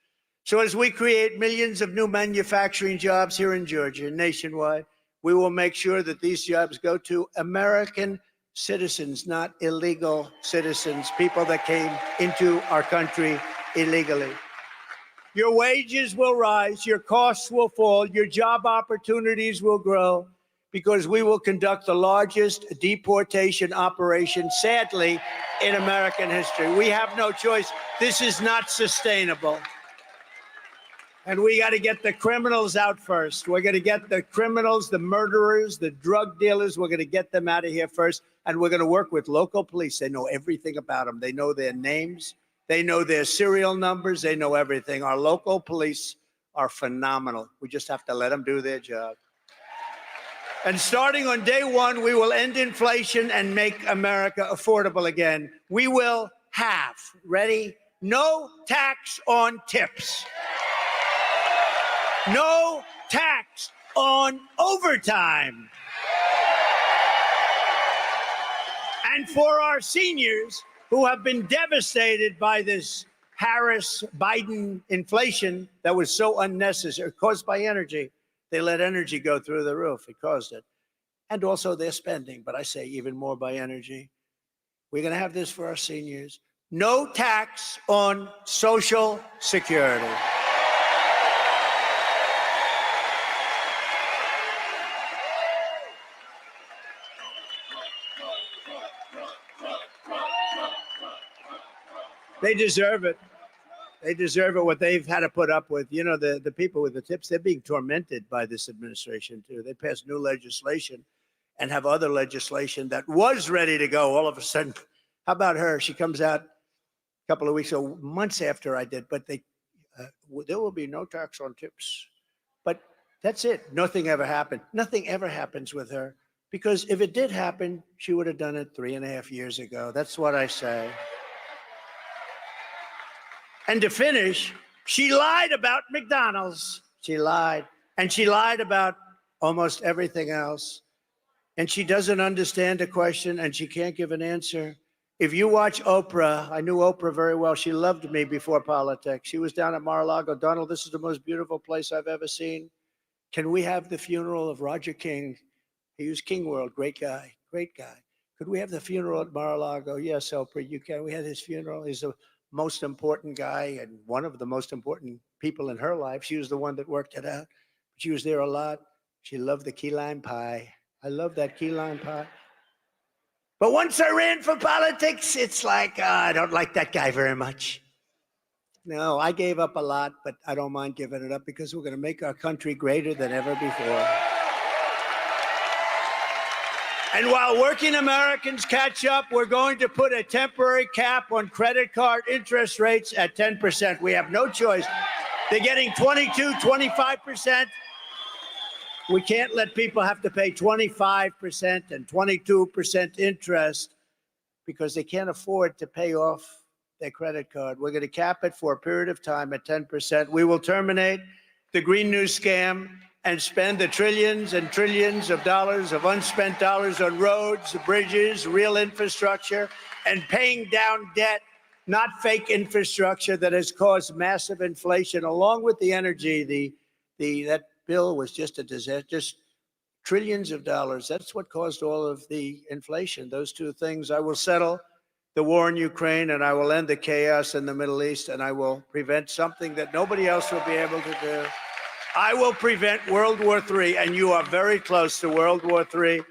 So as we create millions of new manufacturing jobs here in Georgia, nationwide, we will make sure that these jobs go to American citizens, not illegal citizens, people that came into our country illegally. Your wages will rise, your costs will fall, your job opportunities will grow, because we will conduct the largest deportation operation, sadly, in American history. We have no choice. This is not sustainable. And we got to get the criminals out first. We're going to get the criminals, the murderers, the drug dealers. We're going to get them out of here first. And we're going to work with local police. They know everything about them. They know their names. They know their serial numbers. They know everything. Our local police are phenomenal. We just have to let them do their job. And starting on day one, we will end inflation and make America affordable again. We will have, ready? No tax on tips. No tax on overtime. And for our seniors who have been devastated by this Harris-Biden inflation that was so unnecessary, caused by energy. They let energy go through the roof. It caused it. And also their spending, but I say even more by energy. We're going to have this for our seniors. No tax on Social Security. They deserve it. They deserve it, what they've had to put up with. You know, the people with the tips, they're being tormented by this administration, too. They passed new legislation and have other legislation that was ready to go. All of a sudden, how about her? She comes out a couple of weeks or months after I did, but there will be no tax on tips. But that's it. Nothing ever happened. Nothing ever happens with her, because if it did happen, she would have done it 3.5 years ago. That's what I say. And to finish, she lied about McDonald's. She lied. And she lied about almost everything else. And she doesn't understand a question, and she can't give an answer. If you watch Oprah, I knew Oprah very well. She loved me before politics. She was down at Mar-a-Lago. Donald, this is the most beautiful place I've ever seen. Can we have the funeral of Roger King? He was King World, great guy, great guy. Could we have the funeral at Mar-a-Lago? Yes, Oprah, you can. We had his funeral. He's the most important guy and one of the most important people in her life. She was the one that worked it out. She was there a lot. She loved the key lime pie. I love that key lime pie. But once I ran for politics, it's like, I don't like that guy very much. No, I gave up a lot, but I don't mind giving it up, because we're going to make our country greater than ever before. And while working Americans catch up, we're going to put a temporary cap on credit card interest rates at 10%. We have no choice. They're getting 22, 25%. We can't let people have to pay 25% and 22% interest because they can't afford to pay off their credit card. We're going to cap it for a period of time at 10%. We will terminate the Green New Scam and spend the trillions and trillions of dollars of unspent dollars on roads, bridges, real infrastructure, and paying down debt, not fake infrastructure that has caused massive inflation, along with the energy. That bill was just a disaster, just trillions of dollars. That's what caused all of the inflation, those two things. I will settle the war in Ukraine, and I will end the chaos in the Middle East, and I will prevent something that nobody else will be able to do. I will prevent World War III, and you are very close to World War III.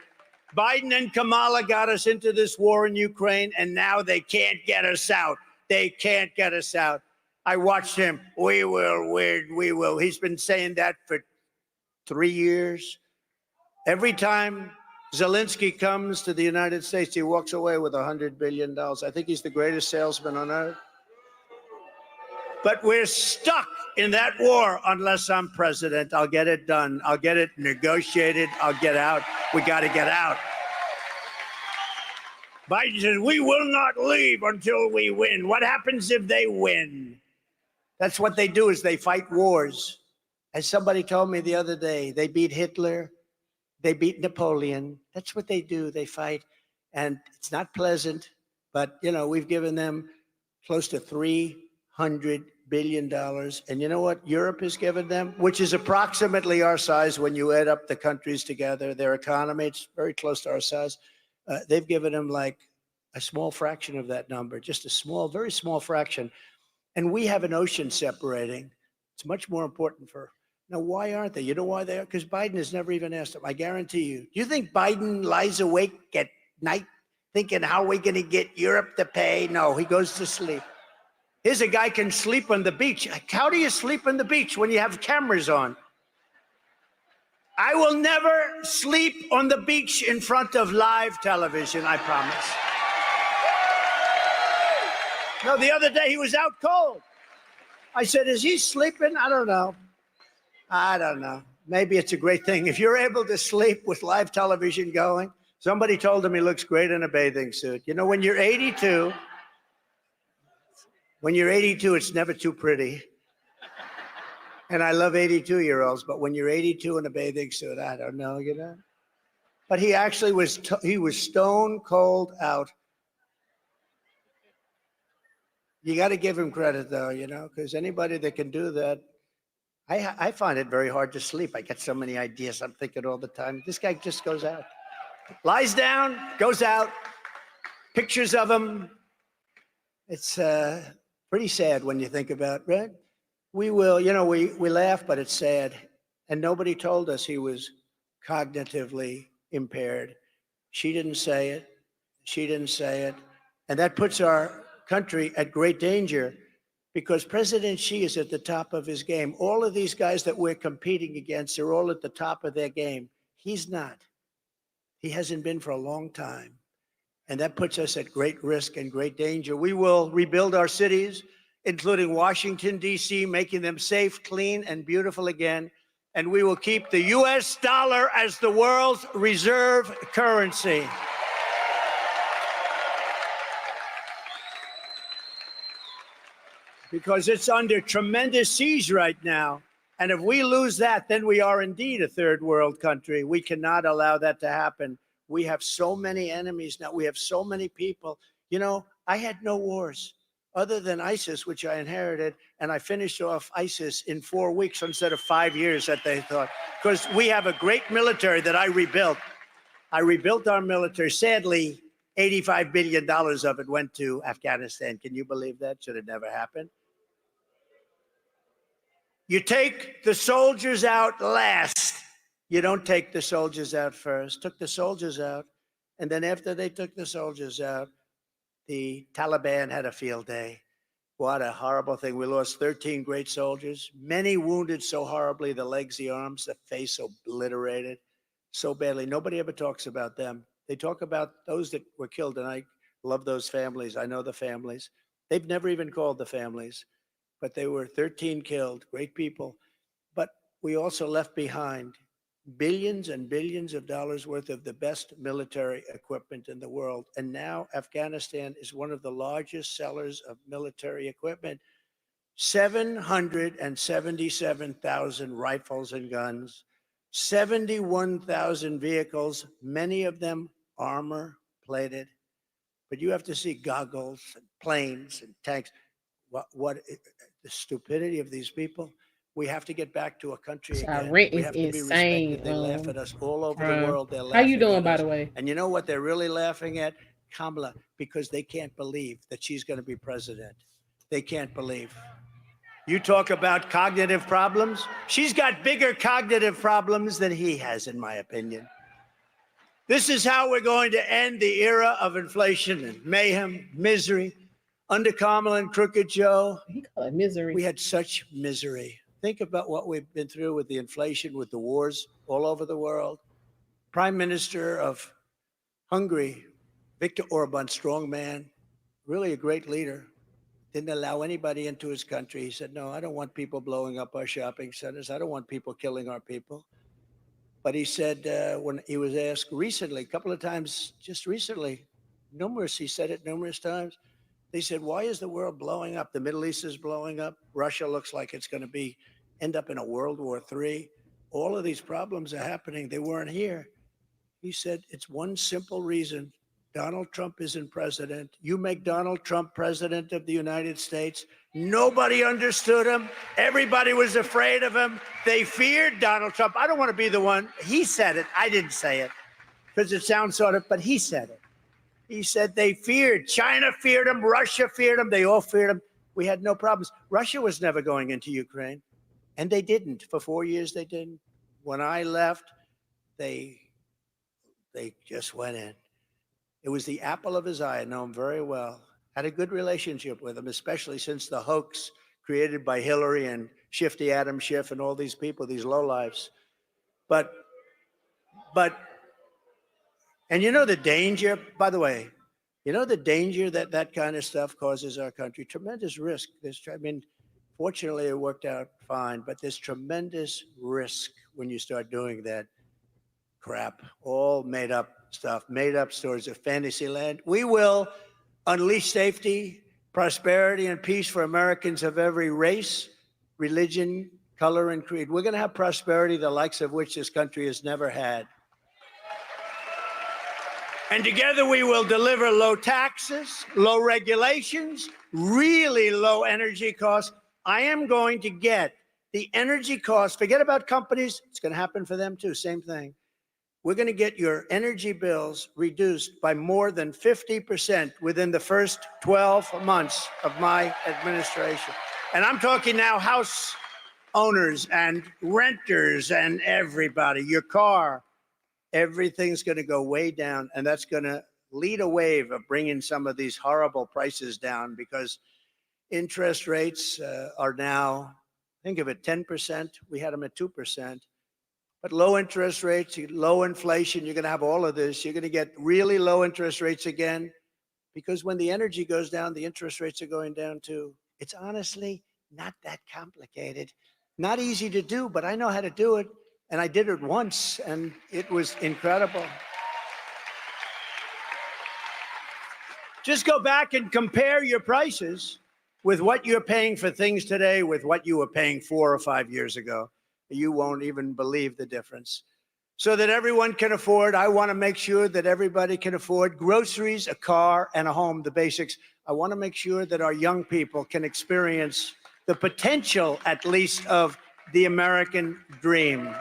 Biden and Kamala got us into this war in Ukraine, and now they can't get us out. They can't get us out. I watched him. We will. He's been saying that for 3 years. Every time Zelensky comes to the United States, he walks away with $100 billion. I think he's the greatest salesman on earth. But we're stuck in that war unless I'm president. I'll get it done. I'll get it negotiated. I'll get out. We got to get out. Biden says, we will not leave until we win. What happens if they win? That's what they do, is they fight wars. As somebody told me the other day, they beat Hitler. They beat Napoleon. That's what they do. They fight. And it's not pleasant. But, you know, we've given them close to $300 billion. And you know what Europe has given them, which is approximately our size when you add up the countries together, their economy, it's very close to our size. They've given them like a small fraction of that number, just a small, very small fraction. And we have an ocean separating. It's much more important for. Now, why aren't they? You know why they are? Because Biden has never even asked them. I guarantee you. Do you think Biden lies awake at night thinking, how are we going to get Europe to pay? No, he goes to sleep. Here's a guy can sleep on the beach. How do you sleep on the beach when you have cameras on? I will never sleep on the beach in front of live television, I promise. No, the other day he was out cold. I said, is he sleeping? I don't know. I don't know. Maybe it's a great thing. If you're able to sleep with live television going, somebody told him he looks great in a bathing suit. You know, when you're 82, it's never too pretty. And I love 82-year-olds, but when you're 82 in a bathing suit, I don't know, you know. But he actually was, he was stone cold out. You got to give him credit, though, you know, because anybody that can do that, I find it very hard to sleep. I get so many ideas. I'm thinking all the time. This guy just goes out, lies down, goes out, pictures of him. It's pretty sad when you think about it, right? We will, you know, we laugh, but it's sad. And nobody told us he was cognitively impaired. She didn't say it. She didn't say it. And that puts our country at great danger because President Xi is at the top of his game. All of these guys that we're competing against are all at the top of their game. He's not. He hasn't been for a long time. And that puts us at great risk and great danger. We will rebuild our cities, including Washington, D.C., making them safe, clean, and beautiful again. And we will keep the U.S. dollar as the world's reserve currency. Because it's under tremendous siege right now. And if we lose that, then we are indeed a third world country. We cannot allow that to happen. We have so many enemies now. We have so many people. You know, I had no wars other than ISIS, which I inherited, and I finished off ISIS in 4 weeks instead of 5 years that they thought. Because we have a great military that I rebuilt. I rebuilt our military. Sadly, $85 billion of it went to Afghanistan. Can you believe that? Should have never happened. You take the soldiers out last. You don't take the soldiers out first. Took the soldiers out. And then after they took the soldiers out, the Taliban had a field day. What a horrible thing. We lost 13 great soldiers, many wounded so horribly, the legs, the arms, the face obliterated so badly. Nobody ever talks about them. They talk about those that were killed, and I love those families. I know the families. They've never even called the families, but they were 13 killed, great people. But we also left behind billions and billions of dollars worth of the best military equipment in the world. And now Afghanistan is one of the largest sellers of military equipment. 777,000 rifles and guns, 71,000 vehicles, many of them armor plated. But you have to see goggles and planes and tanks. What the stupidity of these people. We have to get back to a country again. Rent We is have to be insane. respected. They laugh at us all over the world. They're How laughing you doing, at by us. the way? And you know what they're really laughing at? Kamala, because they can't believe that she's going to be president. They can't believe. You talk about cognitive problems. She's got bigger cognitive problems than he has, in my opinion. This is how we're going to end the era of inflation and mayhem, misery. Under Kamala and Crooked Joe, He called it misery. we had such misery. Think about what we've been through with the inflation, with the wars all over the world. Prime Minister of Hungary, Viktor Orban, strong man, really a great leader, didn't allow anybody into his country. He said, no, I don't want people blowing up our shopping centers. I don't want people killing our people. But he said, when he was asked recently, a couple of times, just recently, he said it numerous times, they said, why is the world blowing up? The Middle East is blowing up. Russia looks like it's going to end up in a World War III. All of these problems are happening. They weren't here. He said, it's one simple reason. Donald Trump isn't president. You make Donald Trump president of the United States. Nobody understood him. Everybody was afraid of him. They feared Donald Trump. I don't want to be the one. He said it. I didn't say it because it sounds sort of, but he said it. He said they feared. China feared him. Russia feared him. They all feared him. We had no problems. Russia was never going into Ukraine, and they didn't. For 4 years, they didn't. When I left, they just went in. It was the apple of his eye. I know him very well. Had a good relationship with him, especially since the hoax created by Hillary and Shifty Adam Schiff and all these people, these lowlifes. But, and you know the danger, by the way, you know the danger that that kind of stuff causes our country? Tremendous risk. I mean, fortunately, it worked out fine, but there's tremendous risk when you start doing that crap, all made up stuff, made up stories of fantasy land. We will unleash safety, prosperity, and peace for Americans of every race, religion, color, and creed. We're going to have prosperity, the likes of which this country has never had. And together we will deliver low taxes, low regulations, really low energy costs. I am going to get the energy costs, forget about companies, it's going to happen for them too, same thing. We're going to get your energy bills reduced by more than 50% within the first 12 months of my administration. And I'm talking now house owners and renters and everybody, your car, everything's going to go way down. And that's going to lead a wave of bringing some of these horrible prices down because interest rates are now, think of it, 10%. We had them at 2%. But low interest rates, low inflation, you're going to have all of this. You're going to get really low interest rates again, because when the energy goes down, the interest rates are going down too. It's honestly not that complicated. Not easy to do, but I know how to do it. And I did it once, and it was incredible. Just go back and compare your prices with what you're paying for things today with what you were paying 4 or 5 years ago. You won't even believe the difference. So that everyone can afford, I want to make sure that everybody can afford groceries, a car, and a home, the basics. I want to make sure that our young people can experience the potential, at least, of the American dream.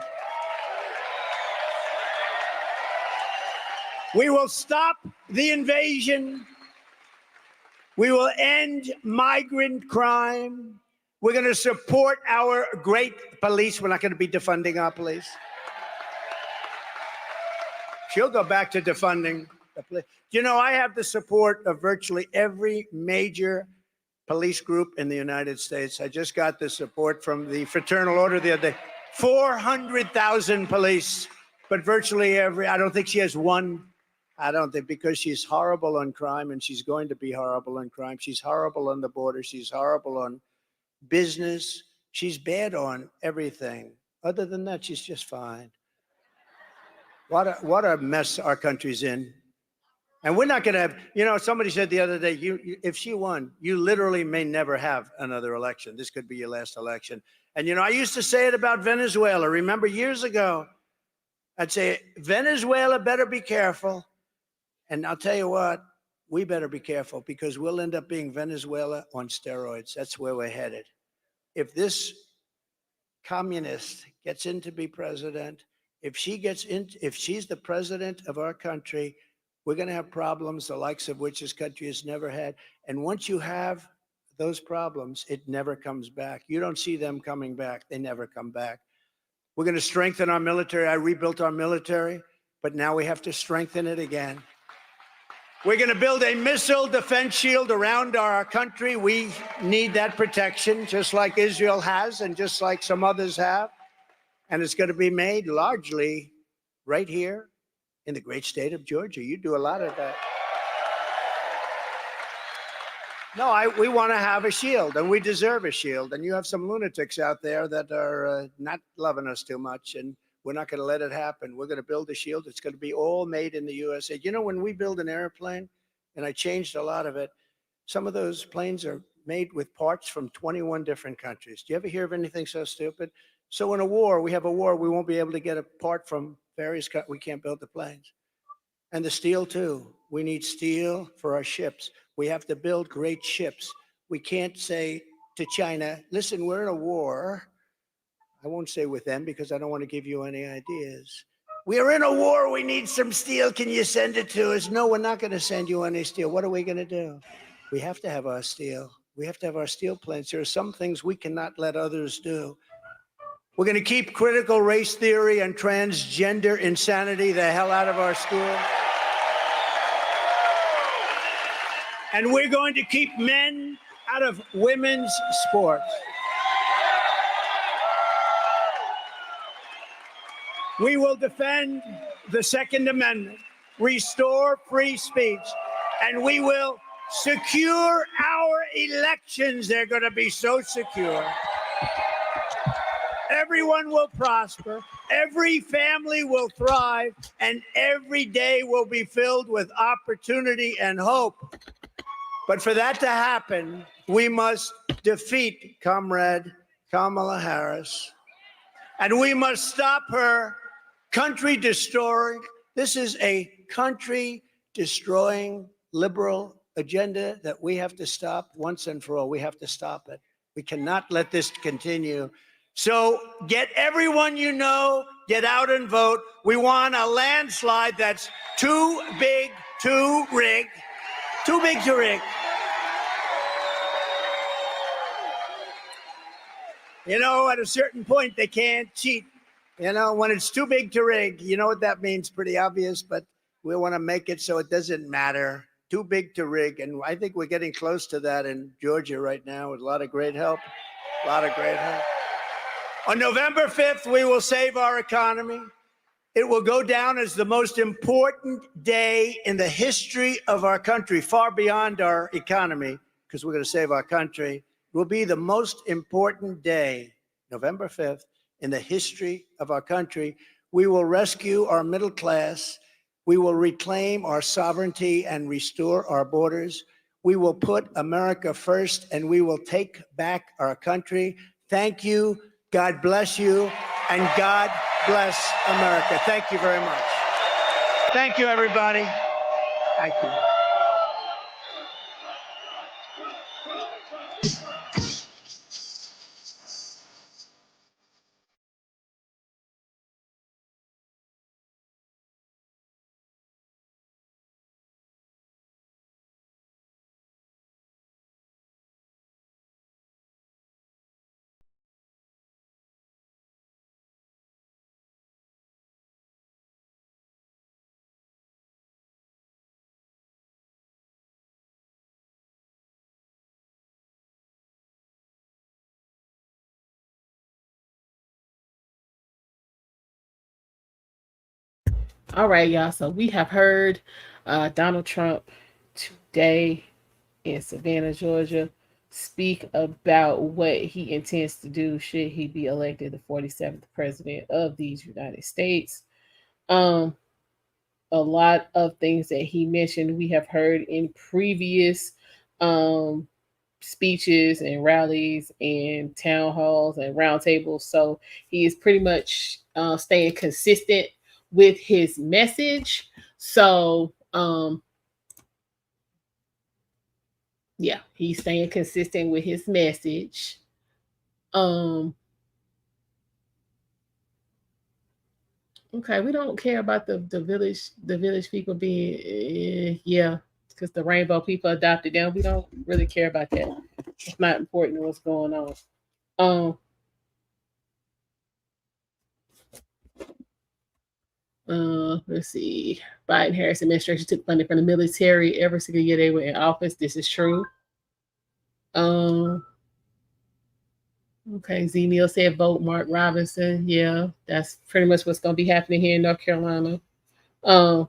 We will stop the invasion. We will end migrant crime. We're going to support our great police. We're not going to be defunding our police. She'll go back to defunding the police. You know, I have the support of virtually every major police group in the United States. I just got the support from the Fraternal Order the other day. 400,000 police, but virtually every, I don't think she has one. I don't think, because she's horrible on crime, and she's going to be horrible on crime. She's horrible on the border. She's horrible on business. She's bad on everything. Other than that, she's just fine. What a mess our country's in. And we're not going to have, you know, somebody said the other day, if she won, you literally may never have another election. This could be your last election. And, you know, I used to say it about Venezuela. Remember years ago, I'd say, Venezuela better be careful. And I'll tell you what, we better be careful, because we'll end up being Venezuela on steroids. That's where we're headed. If this communist gets in to be president, if she's the president of our country, we're going to have problems the likes of which this country has never had. And once you have those problems, it never comes back. You don't see them coming back. They never come back. We're going to strengthen our military. I rebuilt our military, but now we have to strengthen it again. We're going to build a missile defense shield around our country. We need that protection, just like Israel has and just like some others have. And it's going to be made largely right here in the great state of Georgia. You do a lot of that. No, we want to have a shield, and we deserve a shield. And you have some lunatics out there that are not loving us too much, and we're not going to let it happen. We're going to build a shield. It's going to be all made in the USA. You know, when we build an airplane, and I changed a lot of it, some of those planes are made with parts from 21 different countries. Do you ever hear of anything so stupid? So in a war, we won't be able to get a part from various countries. We can't build the planes. And the steel, too. We need steel for our ships. We have to build great ships. We can't say to China, listen, we're in a war. I won't say with them because I don't want to give you any ideas. We are in a war. We need some steel. Can you send it to us? No, we're not going to send you any steel. What are we going to do? We have to have our steel. We have to have our steel plants. There are some things we cannot let others do. We're going to keep critical race theory and transgender insanity the hell out of our schools. And we're going to keep men out of women's sports. We will defend the Second Amendment, restore free speech, and we will secure our elections. They're going to be so secure. Everyone will prosper, every family will thrive, and every day will be filled with opportunity and hope. But for that to happen, we must defeat Comrade Kamala Harris, and we must stop her country-destroying. This is a country-destroying liberal agenda that we have to stop once and for all. We have to stop it. We cannot let this continue. So get everyone you know, get out and vote. We want a landslide that's too big to rig. Too big to rig. You know, at a certain point, they can't cheat. You know, when it's too big to rig, you know what that means? Pretty obvious, but we want to make it so it doesn't matter. Too big to rig. And I think we're getting close to that in Georgia right now with a lot of great help. A lot of great help. On November 5th, we will save our economy. It will go down as the most important day in the history of our country, far beyond our economy, because we're going to save our country. It will be the most important day, November 5th, in the history of our country. We will rescue our middle class. We will reclaim our sovereignty and restore our borders. We will put America first, and we will take back our country. Thank you. God bless you, and God bless America. Thank you very much. Thank you, everybody. Thank you. All right, y'all. So we have heard Donald Trump today in Savannah, Georgia, speak about what he intends to do should he be elected the 47th president of these United States. Um, a lot of things that he mentioned we have heard in previous um, speeches and rallies and town halls and roundtables. So he is pretty much staying consistent with his message. So yeah, he's staying consistent with his message. Um okay, we don't care about the village people being yeah, because the rainbow people adopted them. We don't really care about that. It's not important what's going on. Um let's see. Biden Harris administration took funding from the military every single year they were in office. This is true. Um okay, Z Neal said vote Mark Robinson. Yeah, that's pretty much what's gonna be happening here in North Carolina. Um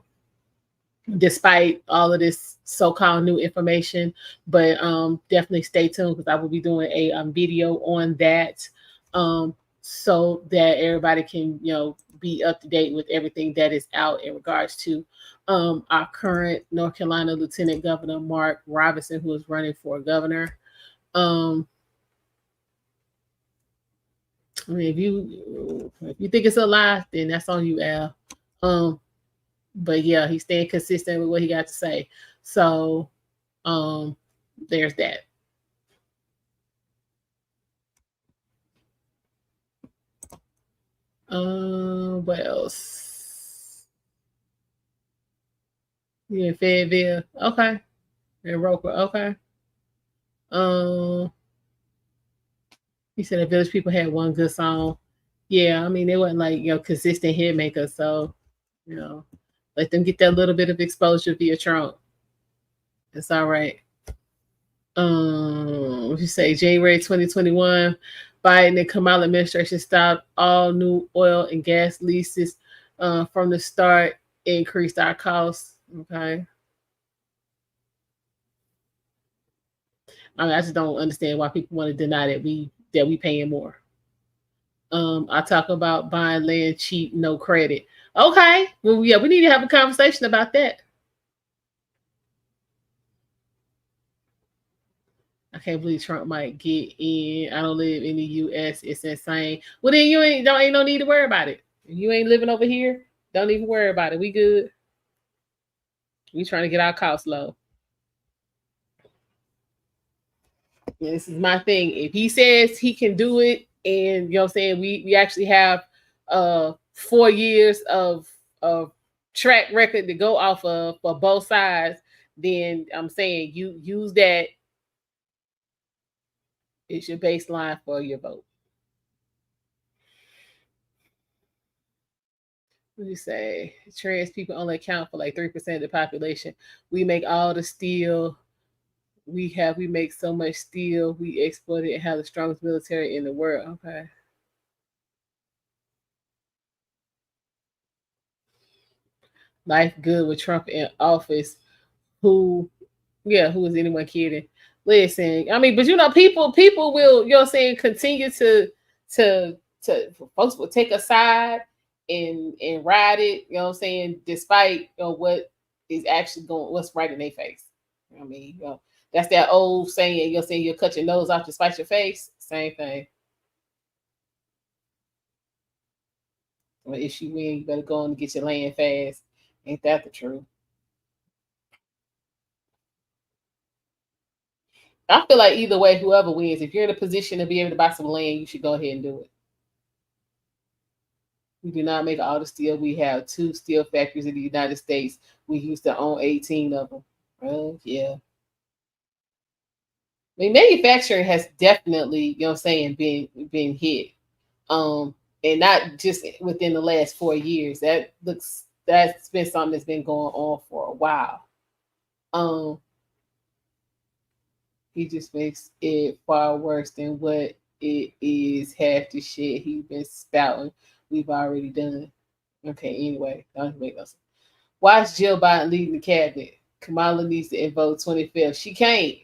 Despite all of this so-called new information, but definitely stay tuned because I will be doing a video on that, so that everybody can be up to date with everything that is out in regards to our current North Carolina Lieutenant Governor Mark Robinson, who is running for governor. I mean, if you think it's a lie, then that's on you, Al. But yeah, he's staying consistent with what he got to say. So there's that. What else? Yeah, Fayetteville. Okay. And Roper. Okay. Um, he said the Village People had one good song. Yeah, I mean they wasn't like consistent hit makers, so you know let them get that little bit of exposure via Trump. It's all right. What you say? January 2021, Biden and Kamala administration stopped all new oil and gas leases from the start. Increased our costs. Okay. I mean, I just don't understand why people want to deny that we paying more. I talk about buying land cheap, no credit. Okay, well, yeah, we need to have a conversation about that. I can't believe Trump might get in. I don't live in the U.S. It's insane. Well, then you ain't no need to worry about it. If you ain't living over here, don't even worry about it. We good. We trying to get our costs low. And this is my thing. If he says he can do it, and you know what I'm saying, we actually have 4 years of track record to go off of for both sides, then I'm saying you use that. It's your baseline for your vote. What do you say? Trans people only account for like 3% of the population. We make all the steel. We make so much steel. We export it and have the strongest military in the world. Okay. Life good with Trump in office. Who who is anyone kidding? Listen, I mean, but people will, saying, continue to folks will take a side and ride it, saying, despite what is actually what's right in their face. I mean, that's that old saying, saying you'll cut your nose off to spite your face. Same thing. Well, if you win, you better go on and get your land fast. Ain't that the truth? I feel like either way, whoever wins, if you're in a position to be able to buy some land, you should go ahead and do it. We do not make all the steel. We have 2 steel factories in the United States. We used to own 18 of them. Well, yeah. I mean, manufacturing has definitely, been hit. And not just within the last 4 years. That's been something that's been going on for a while. Um, he just makes it far worse than what it is. Half the shit he's been spouting, we've already done. Okay, anyway, don't make no sense. Watch Jill Biden leading the cabinet. Kamala needs to vote 25th. She can't.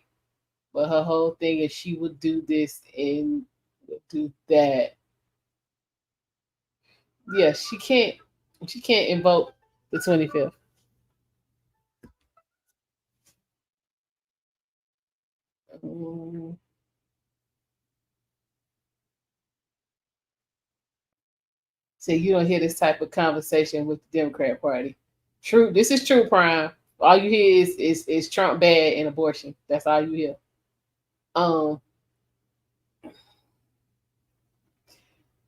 But her whole thing is she would do this and do that. Yeah, she can't. She can't invoke the 25th. So you don't hear this type of conversation with the Democrat Party. True, this is true, Prime. All you hear is Trump bad and abortion. That's all you hear. Um,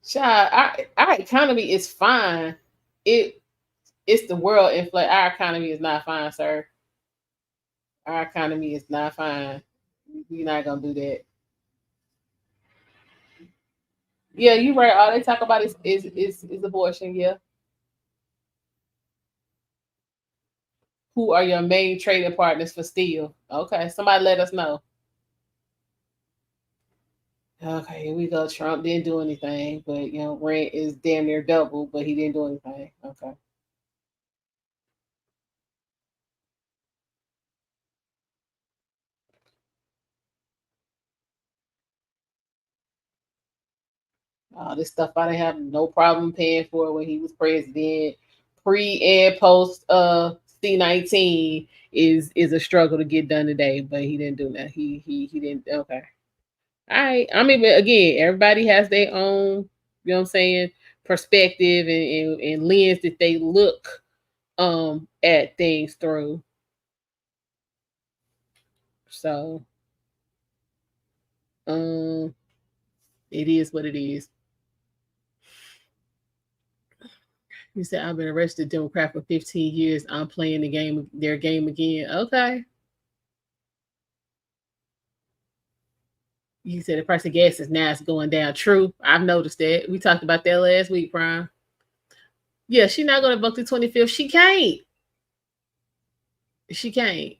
Child, our economy is fine. It's the world inflation. Our economy is not fine, sir. Our economy is not fine. We're not gonna do that. Yeah, you right. All they talk about is abortion. Yeah. Who are your main trading partners for steel? Okay, somebody let us know. Okay, here we go. Trump didn't do anything, but rent is damn near double, but he didn't do anything. Okay. This stuff I didn't have no problem paying for when he was president. Pre and post C-19 is a struggle to get done today, but he didn't do that. He didn't. Okay. All right. I mean, but again, everybody has their own, perspective and lens that they look at things through. So it is what it is. You said I've been a registered Democrat for 15 years. I'm playing their game again. Okay. You said the price of gas is now it's going down. True. I've noticed that. We talked about that last week, Prime. Yeah, she's not going to vote the 25th. She can't. She can't.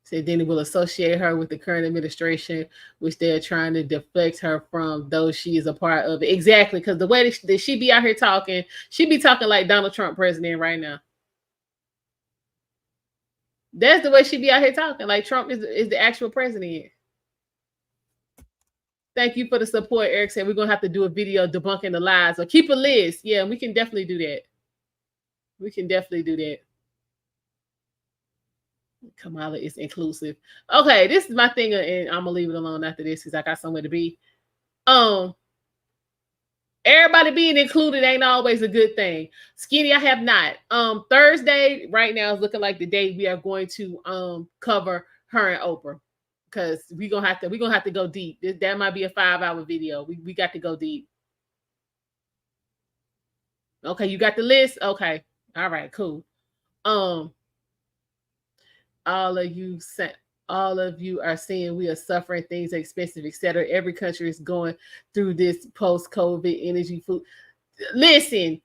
Said then it will associate her with the current administration, which they're trying to deflect her from those she is a part of. Exactly, because the way that she be out here talking, she be talking like Donald Trump president right now. That's the way she be out here talking, like Trump is the actual president. Thank you for the support. Eric said we're gonna have to do a video debunking the lies or keep a list. Yeah, we can definitely do that. We can definitely do that. Kamala is inclusive. Okay, this is my thing, and I'm gonna leave it alone after this because I got somewhere to be. Everybody being included ain't always a good thing. Skinny, I have not. Thursday right now is looking like the day we are going to cover her and Oprah because we're gonna have to go deep. That might be a 5-hour video. We got to go deep. Okay, you got the list. Okay, all right, cool. All of you are saying we are suffering, things are expensive, etc. Every country is going through this post-COVID energy food. Listen,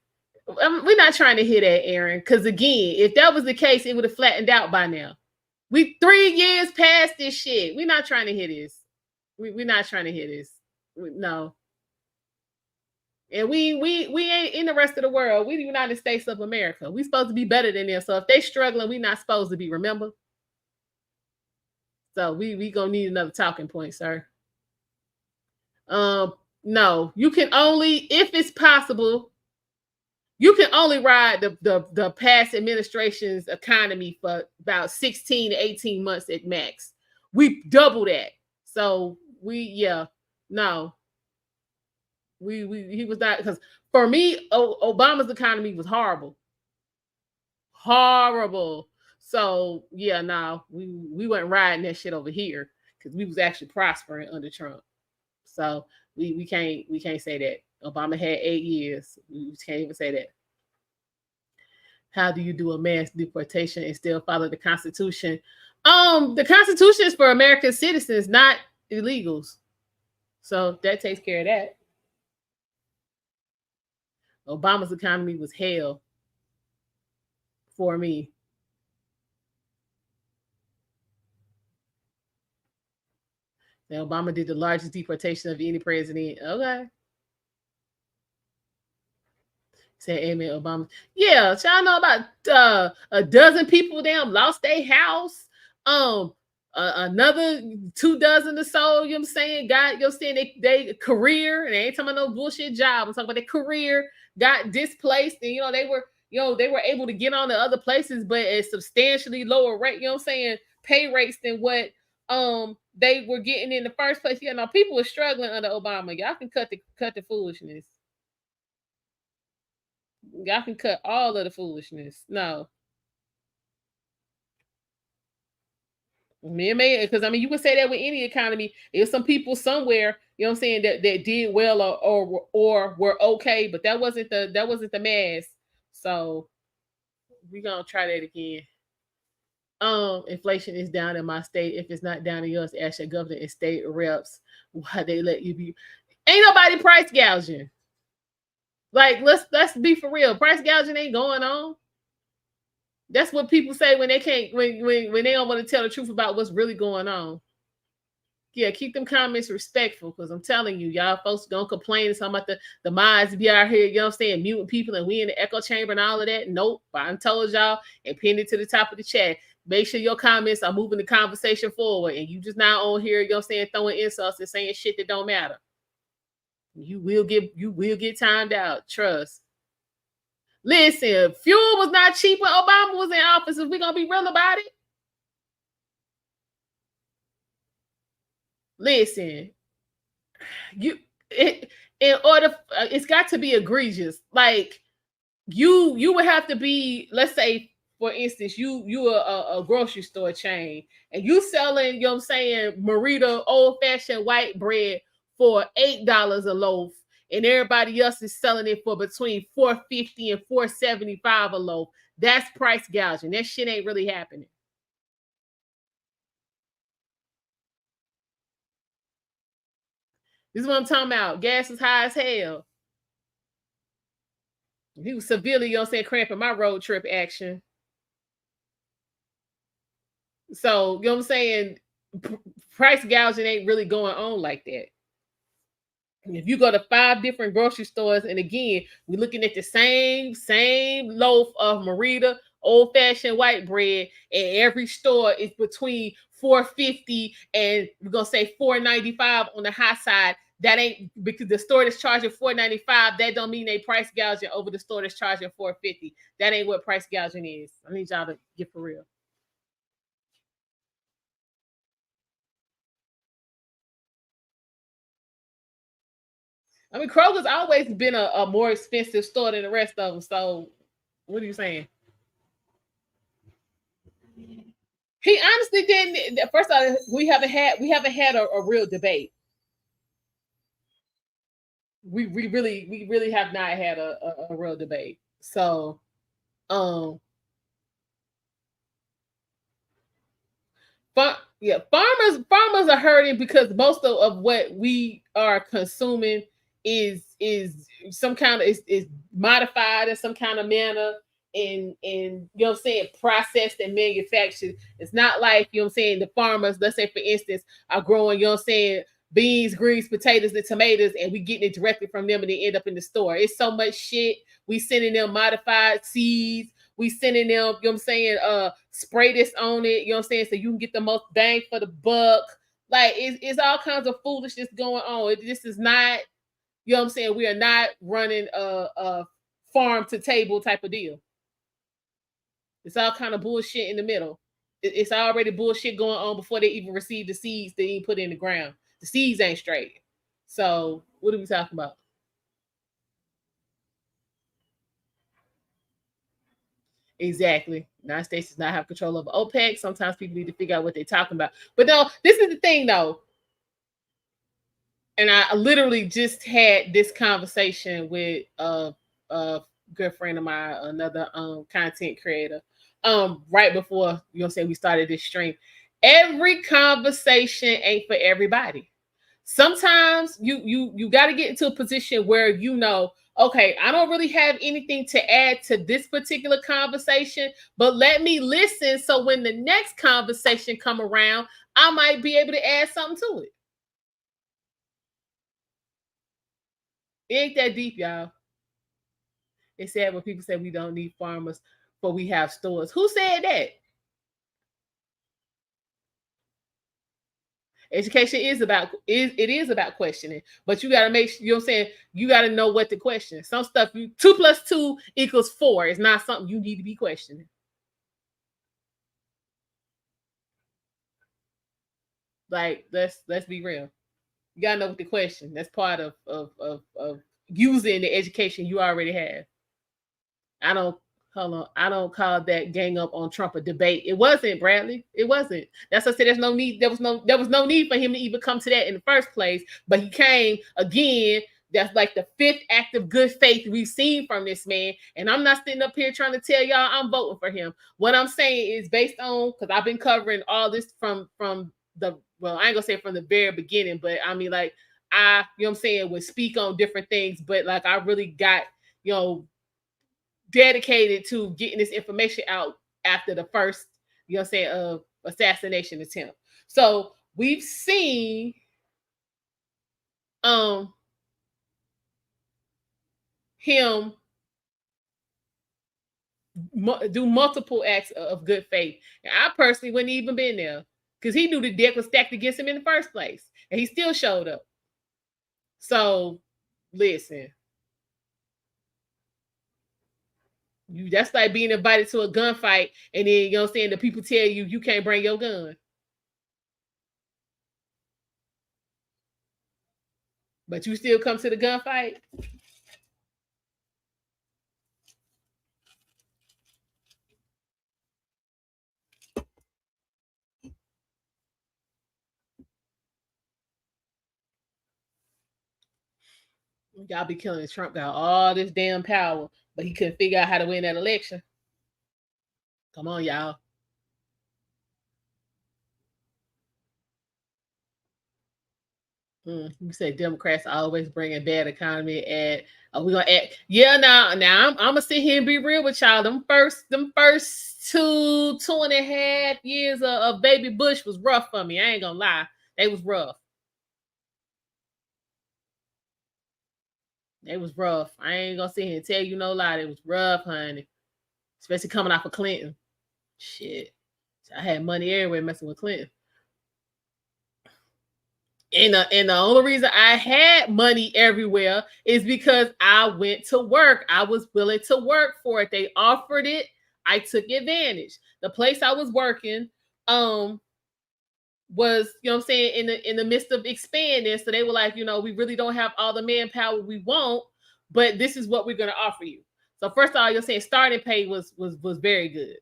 we're not trying to hear that, Aaron, because again, if that was the case, it would have flattened out by now. We 3 years past this shit. We're not trying to hear this. We're not trying to hear this. No. And we ain't in the rest of the world. We the United States of America. We supposed to be better than them. So if they struggling, we not supposed to be, remember? So we gonna need another talking point, sir. No, you can only, if it's possible, you can only ride the past administration's economy for about 16 to 18 months at max. We double that. So he was not, because for me, Obama's economy was horrible. So yeah, no, we weren't riding that shit over here because we was actually prospering under Trump. So we can't say that. Obama had 8 years. We can't even say that. How do you do a mass deportation and still follow the Constitution? The Constitution is for American citizens, not illegals. So that takes care of that. Obama's economy was hell for me. Now, Obama did the largest deportation of any president. Okay. Say amen, Obama. Yeah, y'all know about a dozen people damn lost their house. Another 2 dozen or so, you know what I'm saying, got, you know what I'm saying, they career, and they ain't talking about no bullshit job. I'm talking about their career got displaced, and they were able to get on to other places, but at substantially lower rate, you know what I'm saying, pay rates than what they were getting in the first place. Yeah, no, people were struggling under Obama. Y'all can cut the foolishness. Y'all can cut all of the foolishness. No. Because I mean, you would say that with any economy. There's some people somewhere, you know what I'm saying, that did well or were okay, but that wasn't the mass. So we're gonna try that again. Inflation is down in my state. If it's not down in yours, ask your governor and state reps why they let you be. Ain't nobody price gouging. Like, let's be for real. Price gouging ain't going on. That's what people say when they can't, when they don't want to tell the truth about what's really going on. Yeah, keep them comments respectful, because I'm telling you, y'all folks gonna complain something about the minds be out here, you know what I'm saying, muting people and we in the echo chamber and all of that. Nope, I told y'all and pinned it to the top of the chat. Make sure your comments are moving the conversation forward, and you just not on here, you know what I'm saying, throwing insults and saying shit that don't matter. You will get timed out. Trust. Listen, fuel was not cheap when Obama was in office. If we're gonna be real about it. Listen, it's got to be egregious. Like, you would have to be, let's say, for instance, you a grocery store chain, and you selling, you know what I'm saying, Merita old fashioned white bread for $8 a loaf, and everybody else is selling it for between $4.50 and $4.75 a loaf. That's price gouging. That shit ain't really happening. This is what I'm talking about. Gas is high as hell. He was severely, you know what I'm saying, cramping my road trip action. So, you know what I'm saying? Price gouging ain't really going on like that. If you go to 5 different grocery stores, and again, we're looking at the same loaf of Merita old fashioned white bread, and every store is between $4.50 and we're gonna say $4.95 on the high side. That ain't, because the store that's charging $4.95. That don't mean they price gouging over the store that's charging $4.50. That ain't what price gouging is. I need y'all to get for real. I mean, Kroger's always been a more expensive store than the rest of them. So, what are you saying? He honestly didn't. First of all, we haven't had a real debate. We really have not had a real debate. So, um, yeah, farmers are hurting because most of what we are consuming is some kind of is modified in some kind of manner, and you know what I'm saying, processed and manufactured. It's not like, you know what I'm saying, the farmers, let's say for instance, are growing, you know what I'm saying, beans, greens, potatoes, and tomatoes, and we getting it directly from them and they end up in the store. It's so much shit. We sending them modified seeds, we sending them, you know what I'm saying, spray this on it, you know what I'm saying, so you can get the most bang for the buck. Like, it's all kinds of foolishness going on. This is not, you know what I'm saying, we are not running a farm to table type of deal. It's all kind of bullshit in the middle. It's already bullshit going on before they even receive the seeds they even put in the ground. The seeds ain't straight. So what are we talking about? Exactly. United States does not have control over OPEC. Sometimes people need to figure out what they're talking about. But no, this is the thing though. And I literally just had this conversation with a good friend of mine, another content creator, right before, you know, say we started this stream. Every conversation ain't for everybody. Sometimes you got to get into a position where, you know, okay, I don't really have anything to add to this particular conversation, but let me listen, so when the next conversation come around, I might be able to add something to it. It ain't that deep, y'all. It's sad when people say we don't need farmers, but we have stores. Who said that? Education is about questioning, but you gotta make sure, you know what I'm saying, you gotta know what to question. Some stuff, you 2 + 2 = 4 is not something you need to be questioning. Like, let's be real. You gotta know what to question. That's part of using the education you already have. I don't Hold on. I don't call that gang up on Trump a debate. It wasn't, Bradley. It wasn't. That's what I said. There's no need. There was no need for him to even come to that in the first place. But he came again. That's like the 5th act of good faith we've seen from this man. And I'm not sitting up here trying to tell y'all I'm voting for him. What I'm saying is based on, because I've been covering all this from the, well, I ain't gonna say from the very beginning, but I mean, like, you know what I'm saying, would speak on different things, but like I really got, you know, dedicated to getting this information out after the first, you know what I'm saying, assassination attempt. So we've seen um him do multiple acts of good faith. And I personally wouldn't even been there because he knew the deck was stacked against him in the first place. And he still showed up. So listen, that's like being invited to a gunfight, and then, you know what I'm saying, the people tell you you can't bring your gun. But you still come to the gunfight. Y'all be killing Trump got all this damn power, but he couldn't figure out how to win that election. Come on, y'all. You say Democrats always bring a bad economy at. Are we gonna add? Yeah, now I'm gonna sit here and be real with y'all. Them first 2.5 years of baby Bush was rough for me. I ain't gonna lie, they was rough. It was rough. I ain't gonna sit here and tell you no lie. It was rough, honey. Especially coming off of Clinton. Shit. I had money everywhere messing with Clinton. And the only reason I had money everywhere is because I went to work. I was willing to work for it. They offered it. I took advantage. The place I was working was, you know what I'm saying, in the midst of expanding. So they were like, we really don't have all the manpower we want, but this is what we're going to offer you. So first of all, you're saying starting pay was very good.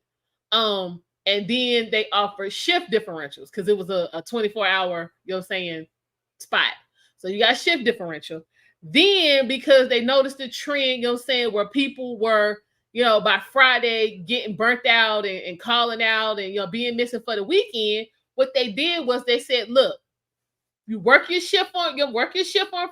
And then they offered shift differentials because it was a 24-hour, spot. So you got shift differential. Then because they noticed the trend, where people were, by Friday getting burnt out and calling out and, being missing for the weekend, what they did was they said, look, you work your shift on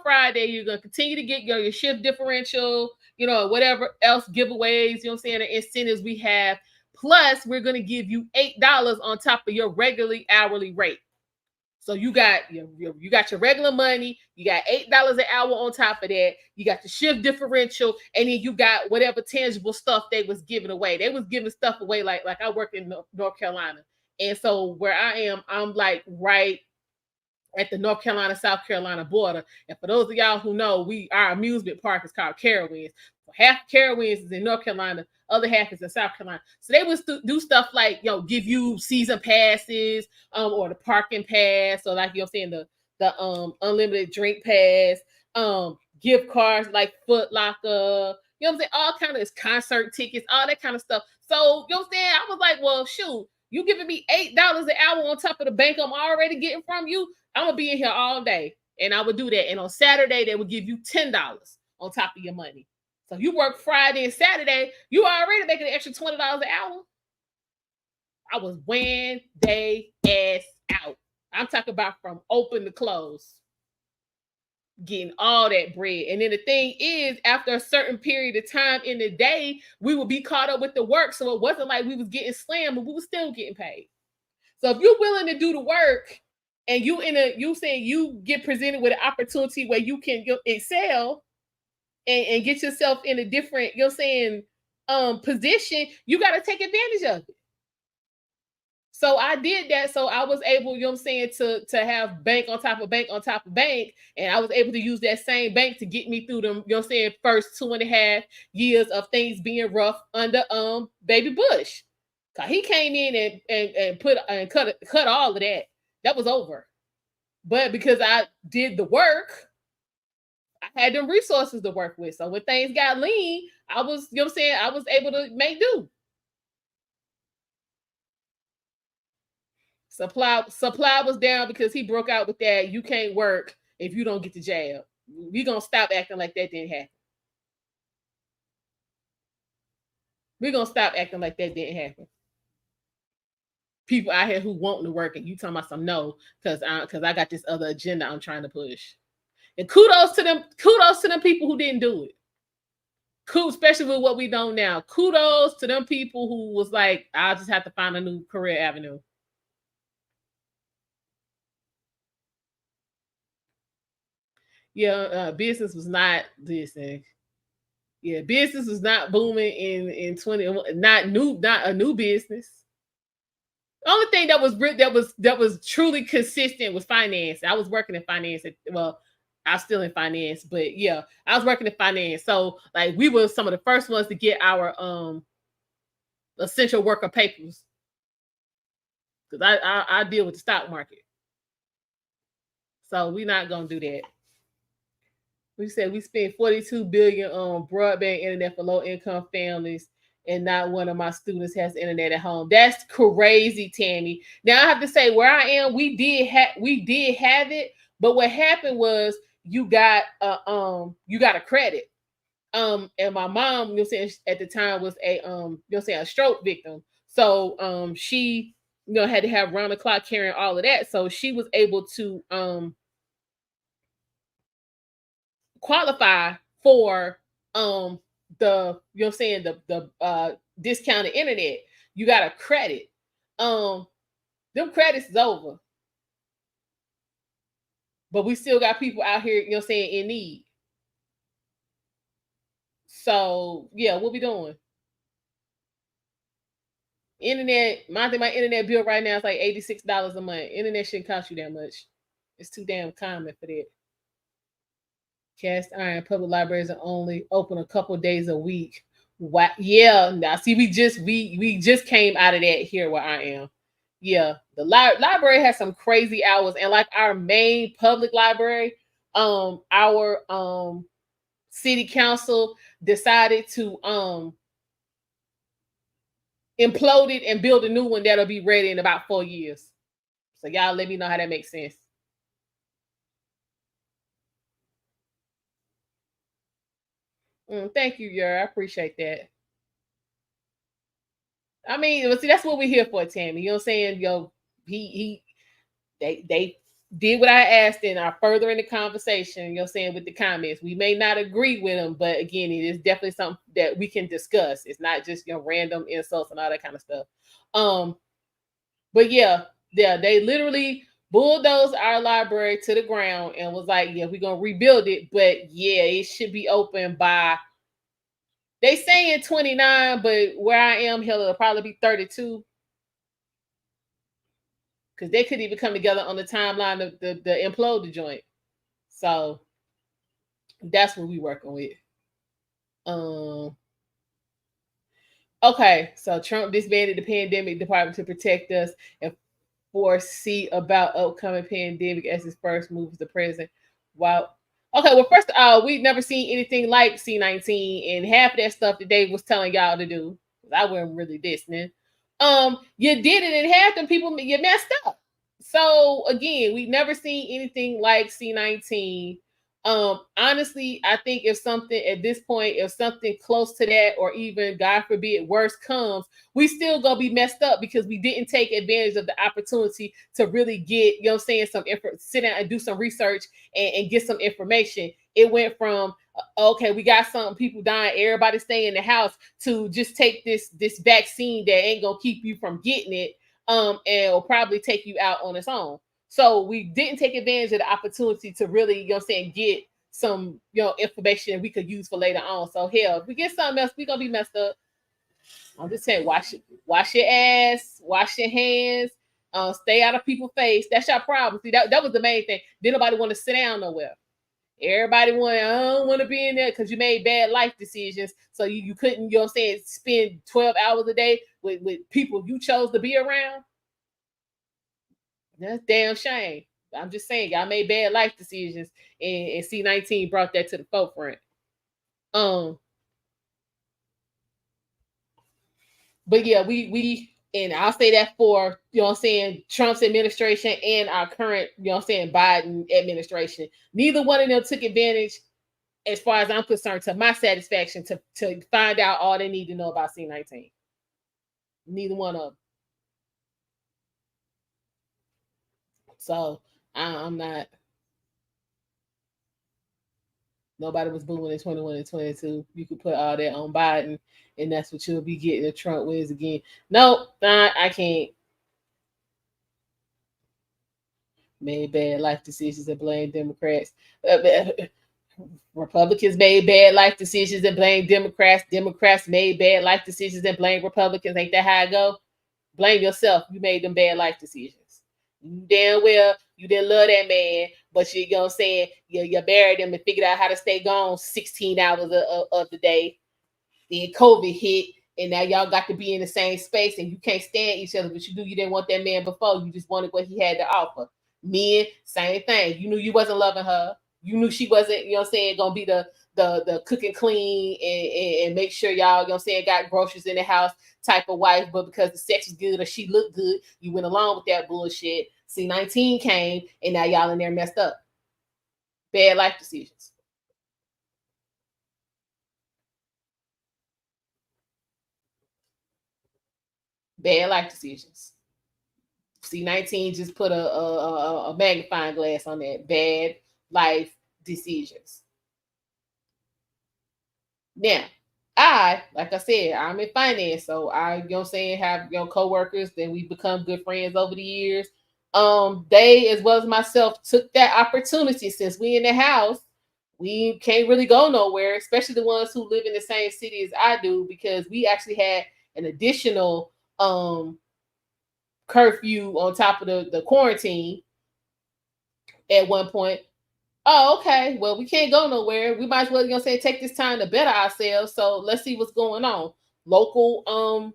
Friday. You're going to continue to get your shift differential, whatever else giveaways, or incentives we have. Plus, we're going to give you $8 on top of your regularly hourly rate. So you got your regular money, you got $8 an hour on top of that, you got the shift differential, and then you got whatever tangible stuff they was giving away. They was giving stuff away like I work in North Carolina. And so where I am, I'm like right at the North Carolina, South Carolina border. And for those of y'all who know, our amusement park is called Carowinds. So half Carowinds is in North Carolina, other half is in South Carolina. So they would do stuff like, give you season passes, or the parking pass, or like the unlimited drink pass, gift cards like Foot Locker, all kind of concert tickets, all that kind of stuff. So I was like, well, shoot, you giving me $8 an hour on top of the bank I'm already getting from you? I'm gonna be in here all day. And I would do that. And on Saturday, they would give you $10 on top of your money. So you work Friday and Saturday, you already making an extra $20 an hour. I was wearing they ass out. I'm talking about from open to close, getting all that bread. And then the thing is, after a certain period of time in the day, we would be caught up with the work. So it wasn't like we was getting slammed, but we were still getting paid. So if you're willing to do the work and you saying you get presented with an opportunity where you can excel and get yourself in a different, position, you got to take advantage of it. So I did that. So I was able, to have bank on top of bank on top of bank. And I was able to use that same bank to get me through them, first 2.5 years of things being rough under baby Bush. Cause he came in and cut all of that. That was over. But because I did the work, I had them resources to work with. So when things got lean, I was, I was able to make do. Supply was down because he broke out with that. You can't work if you don't get the jab. We're going to stop acting like that didn't happen. We're going to stop acting like that didn't happen. People out here who want to work and you talking about some no, because I got this other agenda I'm trying to push. And kudos to them people who didn't do it. Cool, especially with what we know now. Kudos to them people who was like, I'll just have to find a new career avenue. Yeah, business was not this thing. Yeah, business was not booming in 20. Not a new business. The only thing that was truly consistent was finance. I was working in finance. I was still in finance, but yeah, I was working in finance. So like we were some of the first ones to get our essential worker papers. Because I deal with the stock market. So we're not gonna do that. We said we spent $42 billion on broadband internet for low-income families, and not one of my students has internet at home. That's crazy, Tammy. Now I have to say, where I am, we did have it, but what happened was, you got a credit. And my mom, you know, saying at the time was a you know, saying a stroke victim. So she, you know, had to have round the clock carrying all of that. So she was able to qualify for the, you know, what I'm saying, the discounted internet. You got a credit. Them credits is over, but we still got people out here, you know, saying in need. So yeah, what we doing? Internet, my internet bill right now is like $86 a month. Internet shouldn't cost you that much. It's too damn common for that. Cast iron public libraries are only open a couple days a week. What? Yeah. Now see, we just came out of that here where I am. Yeah, the library has some crazy hours, and like our main public library, our city council decided to implode it and build a new one that'll be ready in about 4 years. So y'all let me know how that makes sense. Thank you, Yer. I appreciate that. I mean, see, that's what we're here for, Tammy. You know what I'm saying? Yo, they did what I asked and are further in the conversation, you know what I'm saying, with the comments. We may not agree with them, but again, it is definitely something that we can discuss. It's not just, you know, random insults and all that kind of stuff. But yeah, they literally bulldozed our library to the ground and was like, yeah, we're gonna rebuild it, but yeah, it should be open by, they saying 29, but where I am, hell, it'll probably be 32. Because they could even come together on the timeline of the implode joint. So that's what we working with. Okay, so Trump disbanded the pandemic department to protect us and foresee about upcoming pandemic as his first move as the president. Wow. Okay, well, first of all, we've never seen anything like C19, and half of that stuff that Dave was telling y'all to do, I wasn't really listening. You did it, and half the people you messed up. So again, we've never seen anything like C19. Honestly, I think if something at this point, if something close to that, or even God forbid, worse comes, we still gonna be messed up because we didn't take advantage of the opportunity to really get, you know what I'm saying, sit down and do some research and get some information. It went from okay, we got some people dying, everybody stay in the house, to just take this vaccine that ain't gonna keep you from getting it, and will probably take you out on its own. So we didn't take advantage of the opportunity to really, you know what I'm saying, get some, you know, information we could use for later on. So hell, if we get something else, we gonna be messed up. I'm just saying, wash your ass, wash your hands, stay out of people's face. That's your problem. See, that was the main thing. Didn't nobody want to sit down nowhere. Everybody I don't want to be in there because you made bad life decisions. So you couldn't, you know what I'm saying, spend 12 hours a day with people you chose to be around. That's damn shame. I'm just saying, y'all made bad life decisions, and C19 brought that to the forefront. But yeah, we and I'll say that for, you know what I'm saying, Trump's administration and our current, you know what I'm saying, Biden administration. Neither one of them took advantage, as far as I'm concerned, to my satisfaction, to find out all they need to know about C19. Neither one of them. So I'm not. Nobody was booing in 21 and 22. You could put all that on Biden, and that's what you'll be getting if Trump wins again. Nope, I can't. Made bad life decisions and blame Democrats. Republicans made bad life decisions and blame Democrats. Democrats made bad life decisions and blame Republicans. Ain't that how it go? Blame yourself. You made them bad life decisions. You damn well you didn't love that man, but you know what I'm saying, you buried him and figured out how to stay gone 16 hours of the day. Then COVID hit, and now y'all got to be in the same space, and you can't stand each other, but you didn't want that man before. You just wanted what he had to offer. Men, same thing. You knew you wasn't loving her. You knew she wasn't, you know what I'm saying, gonna be the cook and clean and make sure y'all, you know what I'm saying, got groceries in the house type of wife, but because the sex was good or she looked good, you went along with that bullshit. C19 came, and now y'all in there messed up. Bad life decisions. Bad life decisions. C19 just put a magnifying glass on that. Bad life decisions. Now, like I said, I'm in finance, so I, have, coworkers, then we become good friends over the years. They, as well as myself, took that opportunity. Since we in the house, we can't really go nowhere, especially the ones who live in the same city as I do, because we actually had an additional curfew on top of the quarantine at one point. Oh, okay. Well, we can't go nowhere. We might as well, take this time to better ourselves. So let's see what's going on. Local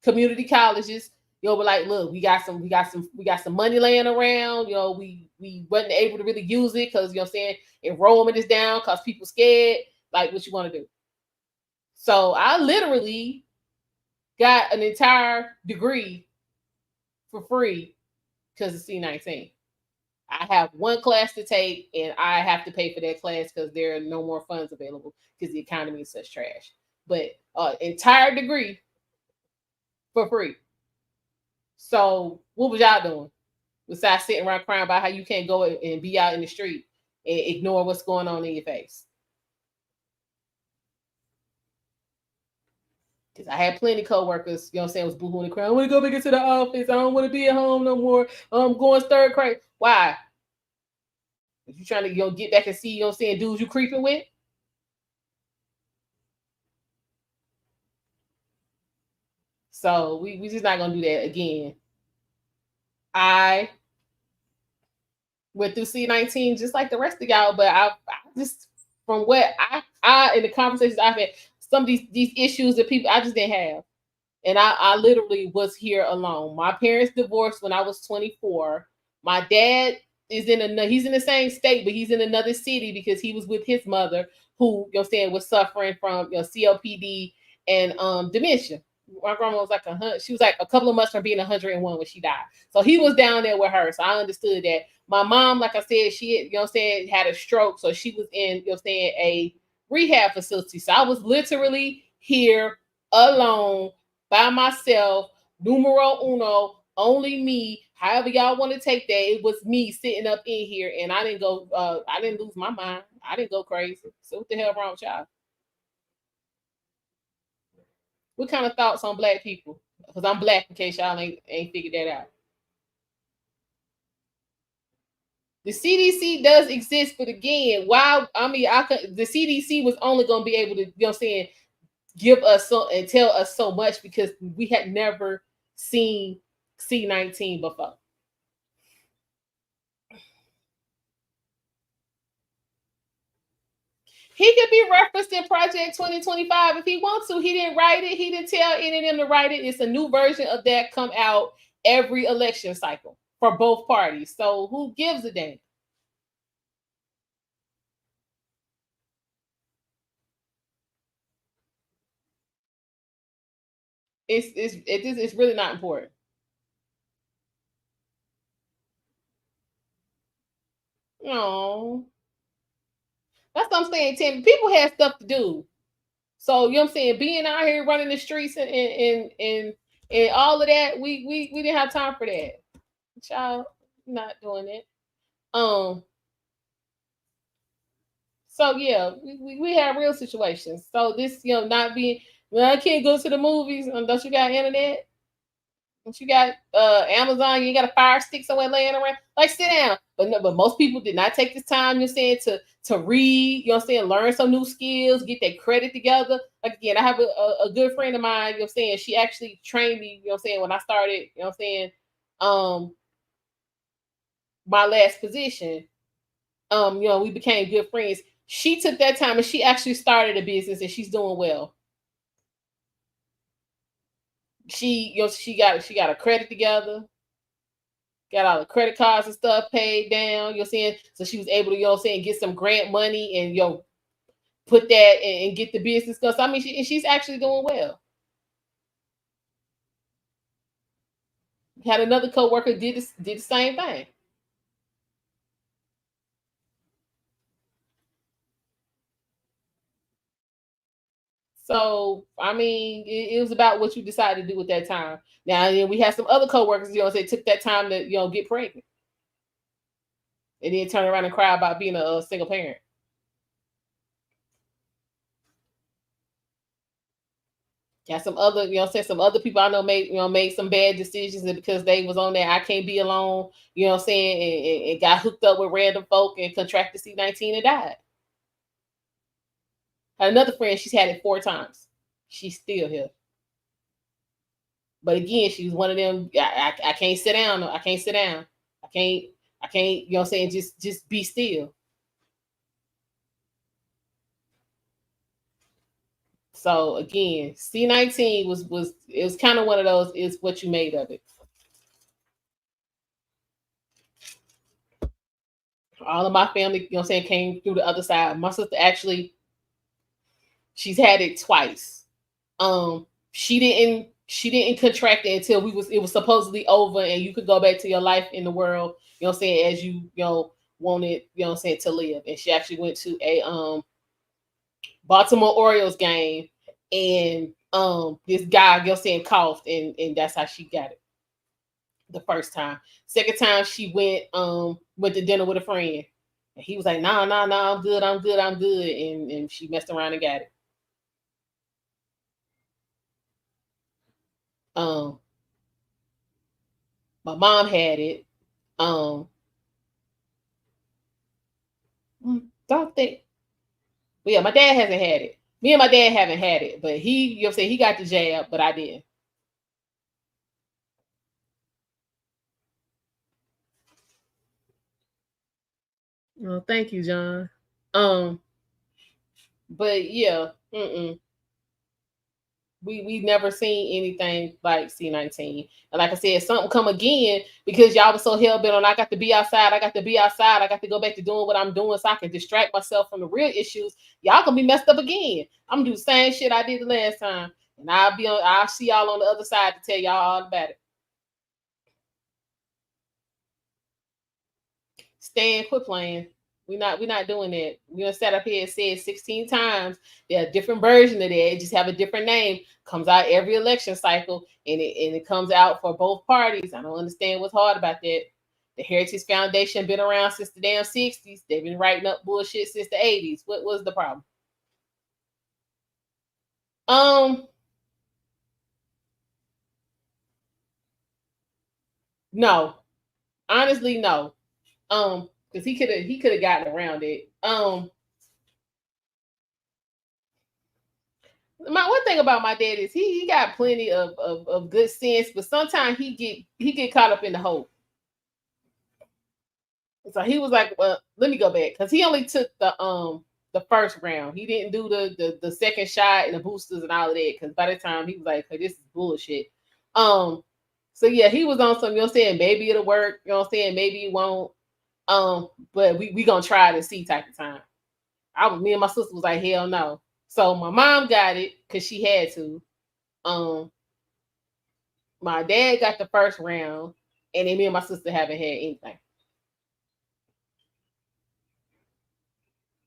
community colleges, were like, look, we got some money laying around. We wasn't able to really use it because enrollment is down because people scared. Like, what you want to do? So I literally got an entire degree for free because of C19. I have one class to take, and I have to pay for that class because there are no more funds available because the economy is such trash. But entire degree for free. So what was y'all doing besides sitting around crying about how you can't go and be out in the street and ignore what's going on in your face? Because I had plenty of coworkers, was boohooing and crying. I want to go back into the office. I don't want to be at home no more. I'm going stir crazy. Why? You trying to get back and see, dudes you creeping with? So we just not gonna do that again. I went through C19 just like the rest of y'all, but I just, from what I in the conversations I've had, some of these issues that people I just didn't have. And I literally was here alone. My parents divorced when I was 24. My dad is he's in the same state, but he's in another city because he was with his mother, who was suffering from COPD and dementia. My grandma was like she was like a couple of months from being 101 when she died. So he was down there with her. So I understood that. My mom, like I said, she had a stroke, so she was in a rehab facility. So I was literally here alone by myself, numero uno, only me. However y'all want to take that, it was me sitting up in here, and I didn't go. I didn't lose my mind. I didn't go crazy. So what the hell wrong with y'all? What kind of thoughts on Black people? Because I'm Black, in case y'all ain't figured that out. The CDC does exist, but again, why? I mean, the CDC was only going to be able to, give us so and tell us so much because we had never seen C19 before. He could be referenced in Project 2025 if he wants to. He didn't write it. He didn't tell any of them to write it. It's a new version of that come out every election cycle for both parties. So who gives a damn? It's really not important. No, that's what I'm saying, Tim. People have stuff to do. So you know what I'm saying, being out here running the streets and all of that, we didn't have time for that. Child, not doing it. So yeah, we have real situations. So this, not being, well, I can't go to the movies. Don't you got internet? Don't you got Amazon? You got a Fire Stick somewhere laying around? Like, sit down. But no, but most people did not take this time, to read, learn some new skills, get their credit together. Like, again, I have a good friend of mine, she actually trained me, when I started, my last position. We became good friends. She took that time and she actually started a business and she's doing well. She got her credit together, got all the credit cards and stuff paid down, so she was able to, get some grant money and put that and get the business because I mean she's actually doing well. Had another coworker did the same thing. So, I mean, it was about what you decided to do at that time. Now, we had some other coworkers, say took that time to, get pregnant. And then turn around and cry about being a single parent. Got some other, some other people I know made some bad decisions, and because they was on there, I can't be alone, and got hooked up with random folk and contracted C-19 and died. Had another friend, she's had it 4 times. She's still here. But again, she was one of them. I can't sit down. I can't sit down. I can't. Just be still. So again, C-19 was kind of one of those. Is what you made of it. All of my family, came through the other side. My sister actually, she's had it twice. She didn't contract it until it was supposedly over and you could go back to your life in the world, as you wanted, to live. And she actually went to a Baltimore Orioles game, and this guy, coughed, and that's how she got it the first time. Second time she went to dinner with a friend, and he was like, nah, I'm good, and she messed around and got it. My mom had it. Don't think. But yeah, my dad hasn't had it. Me and my dad haven't had it, but he, he got the jab, but I didn't. Well, thank you, John. But yeah, we never seen anything like C-19. And like I said, something come again because y'all was so hell bent on I got to be outside, I got to go back to doing what I'm doing so I can distract myself from the real issues. Y'all gonna be messed up again. I'm gonna do the same shit I did the last time. And I'll see y'all on the other side to tell y'all all about it. Stan, quit playing. We're not doing that. We're gonna set up here and say it 16 times. There are a different version of that. It just have a different name. Comes out every election cycle, and it comes out for both parties. I don't understand what's hard about that. The Heritage Foundation been around since the damn 60s. They've been writing up bullshit since the 80s. What was the problem? No. Honestly, no. Because he could have gotten around it. My one thing about my dad is he got plenty of good sense, but sometimes he get caught up in the hope. So he was like, well, let me go back, because he only took the first round. He didn't do the second shot and the boosters and all of that, because by the time he was like, hey, this is bullshit. So yeah, he was on some, maybe it'll work, maybe it won't. But we gonna try to see type of time. Me and my sister was like, hell no. So my mom got it because she had to. My dad got the first round, and then me and my sister haven't had anything.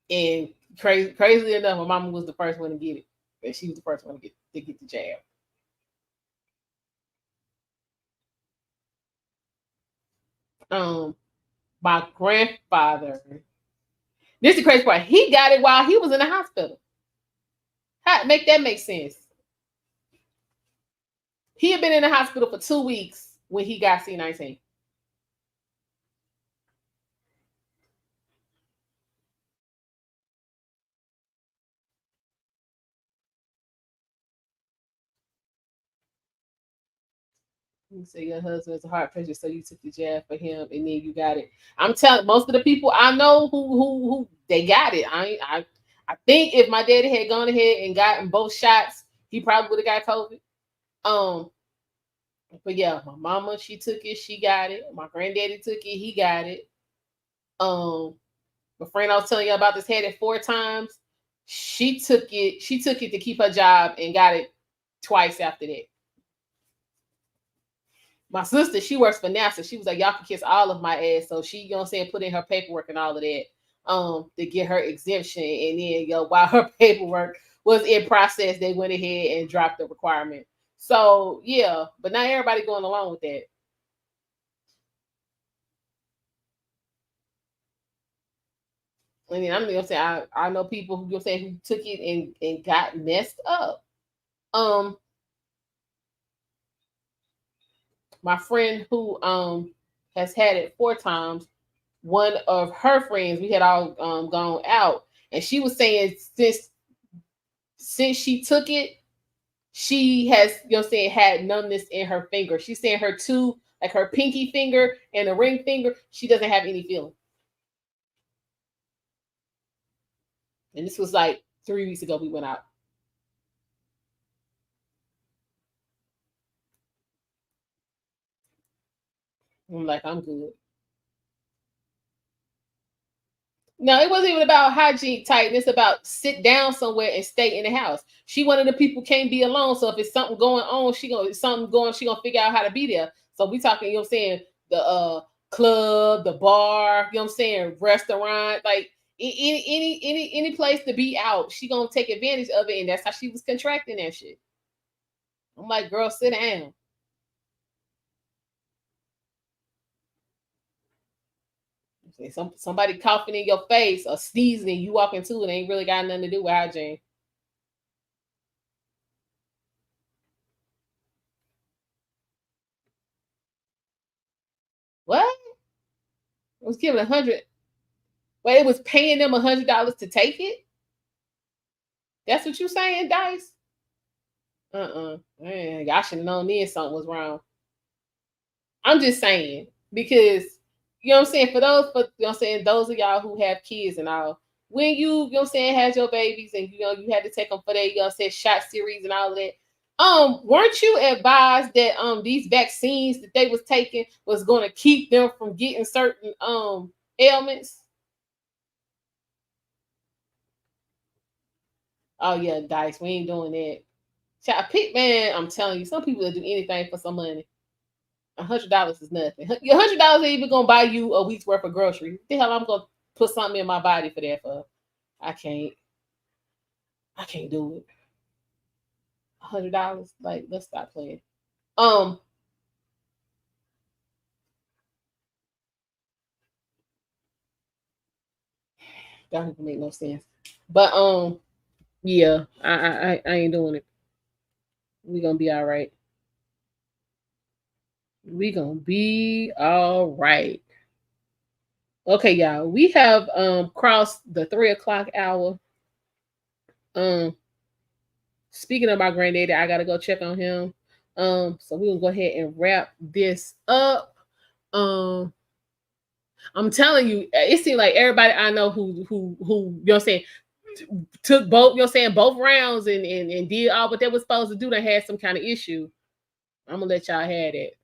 And crazily enough, my mama was the first one to get it. And she was the first one to get the jab. My grandfather. This is the crazy part. He got it while he was in the hospital. Make sense. He had been in the hospital for 2 weeks when he got C-19. You say your husband's a heart patient, so you took the jab for him, and then you got it. I'm telling most of the people I know who they got it. I think if my daddy had gone ahead and gotten both shots, he probably would have got COVID. But yeah, my mama, she took it, she got it. My granddaddy took it, he got it. My friend I was telling you about this had it 4 times. She took it to keep her job and got it twice after that. My sister, she works for NASA. She was like, y'all can kiss all of my ass. So she, put in her paperwork and all of that. to get her exemption, and then while her paperwork was in process, they went ahead and dropped the requirement. So yeah, but not everybody going along with that. I mean, I'm gonna say I know people who who took it and got messed up. My friend who has had it 4 times, one of her friends, we had all gone out, and she was saying since she took it, she has had numbness in her finger. She's saying her two, like her pinky finger and the ring finger, she doesn't have any feeling. And this was like 3 weeks ago we went out. I'm like, I'm good. No, it wasn't even about hygiene tight. It's about sit down somewhere and stay in the house. She one of the people can't be alone. So if it's something going on, she gonna figure out how to be there. So we talking, the club, the bar, restaurant, like any place to be out, she gonna take advantage of it, and that's how she was contracting that shit. I'm like, girl, sit down. Somebody coughing in your face or sneezing and you walk into it ain't really got nothing to do with hygiene. What? It was giving 100. Well, it was paying them $100 to take it. That's what you saying, Dice? Man, y'all should have known then something was wrong. I'm just saying because for those of y'all who have kids and all, when you had your babies and you had to take them for their shot series and all of that. Weren't you advised that these vaccines that they was taking was going to keep them from getting certain ailments? Oh yeah, Dice, we ain't doing that. Child, man, I'm telling you, some people will do anything for some money. $100 is nothing. $100 ain't even gonna buy you a week's worth of groceries. The hell, I'm gonna put something in my body for that for? I can't do it. $100, like, let's stop playing. That don't even make no sense. But yeah, I ain't doing it. We gonna be all right. We gonna be all right. Okay, y'all. We have crossed the 3 o'clock hour. Speaking of my granddaddy, I gotta go check on him. So we're gonna go ahead and wrap this up. I'm telling you, it seems like everybody I know who took both, both rounds and did all what they were supposed to do, they had some kind of issue. I'm gonna let y'all have it.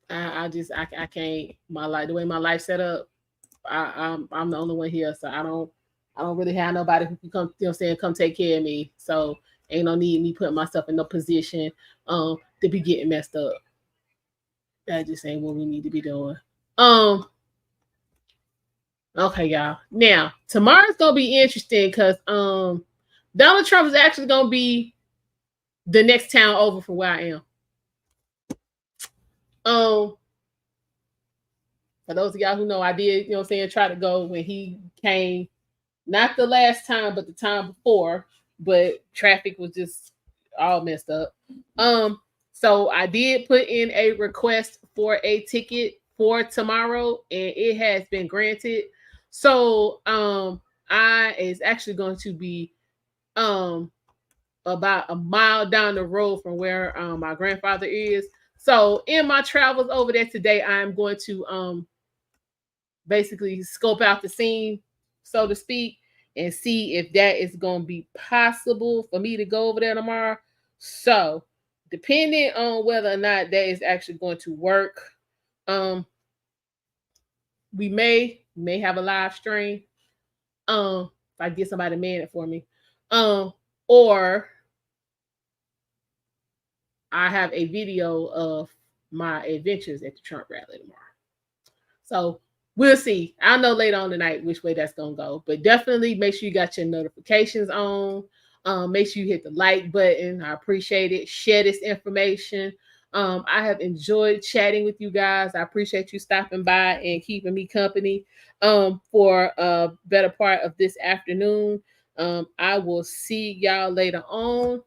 I can't, my life, the way my life set up, I'm the only one here, so I don't really have nobody who can come, come take care of me. So ain't no need me putting myself in no position to be getting messed up. That just ain't what we need to be doing. Okay, y'all. Now tomorrow's gonna be interesting because Donald Trump is actually gonna be the next town over from where I am. For those of y'all who know, I did, try to go when he came, not the last time, but the time before, but traffic was just all messed up. So I did put in a request for a ticket for tomorrow, and it has been granted. So I is actually going to be about a mile down the road from where my grandfather is. So in my travels over there today, I'm going to basically scope out the scene, so to speak, and see if that is going to be possible for me to go over there tomorrow. So depending on whether or not that is actually going to work, we may have a live stream. If I get somebody to man it for me. Or I have a video of my adventures at the Trump rally tomorrow. So we'll see. I'll know later on tonight which way that's gonna go. But definitely make sure you got your notifications on. Make sure you hit the like button. I appreciate it. Share this information. I have enjoyed chatting with you guys. I appreciate you stopping by and keeping me company for a better part of this afternoon. I will see y'all later on.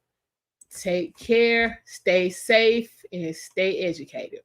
Take care, stay safe, and stay educated.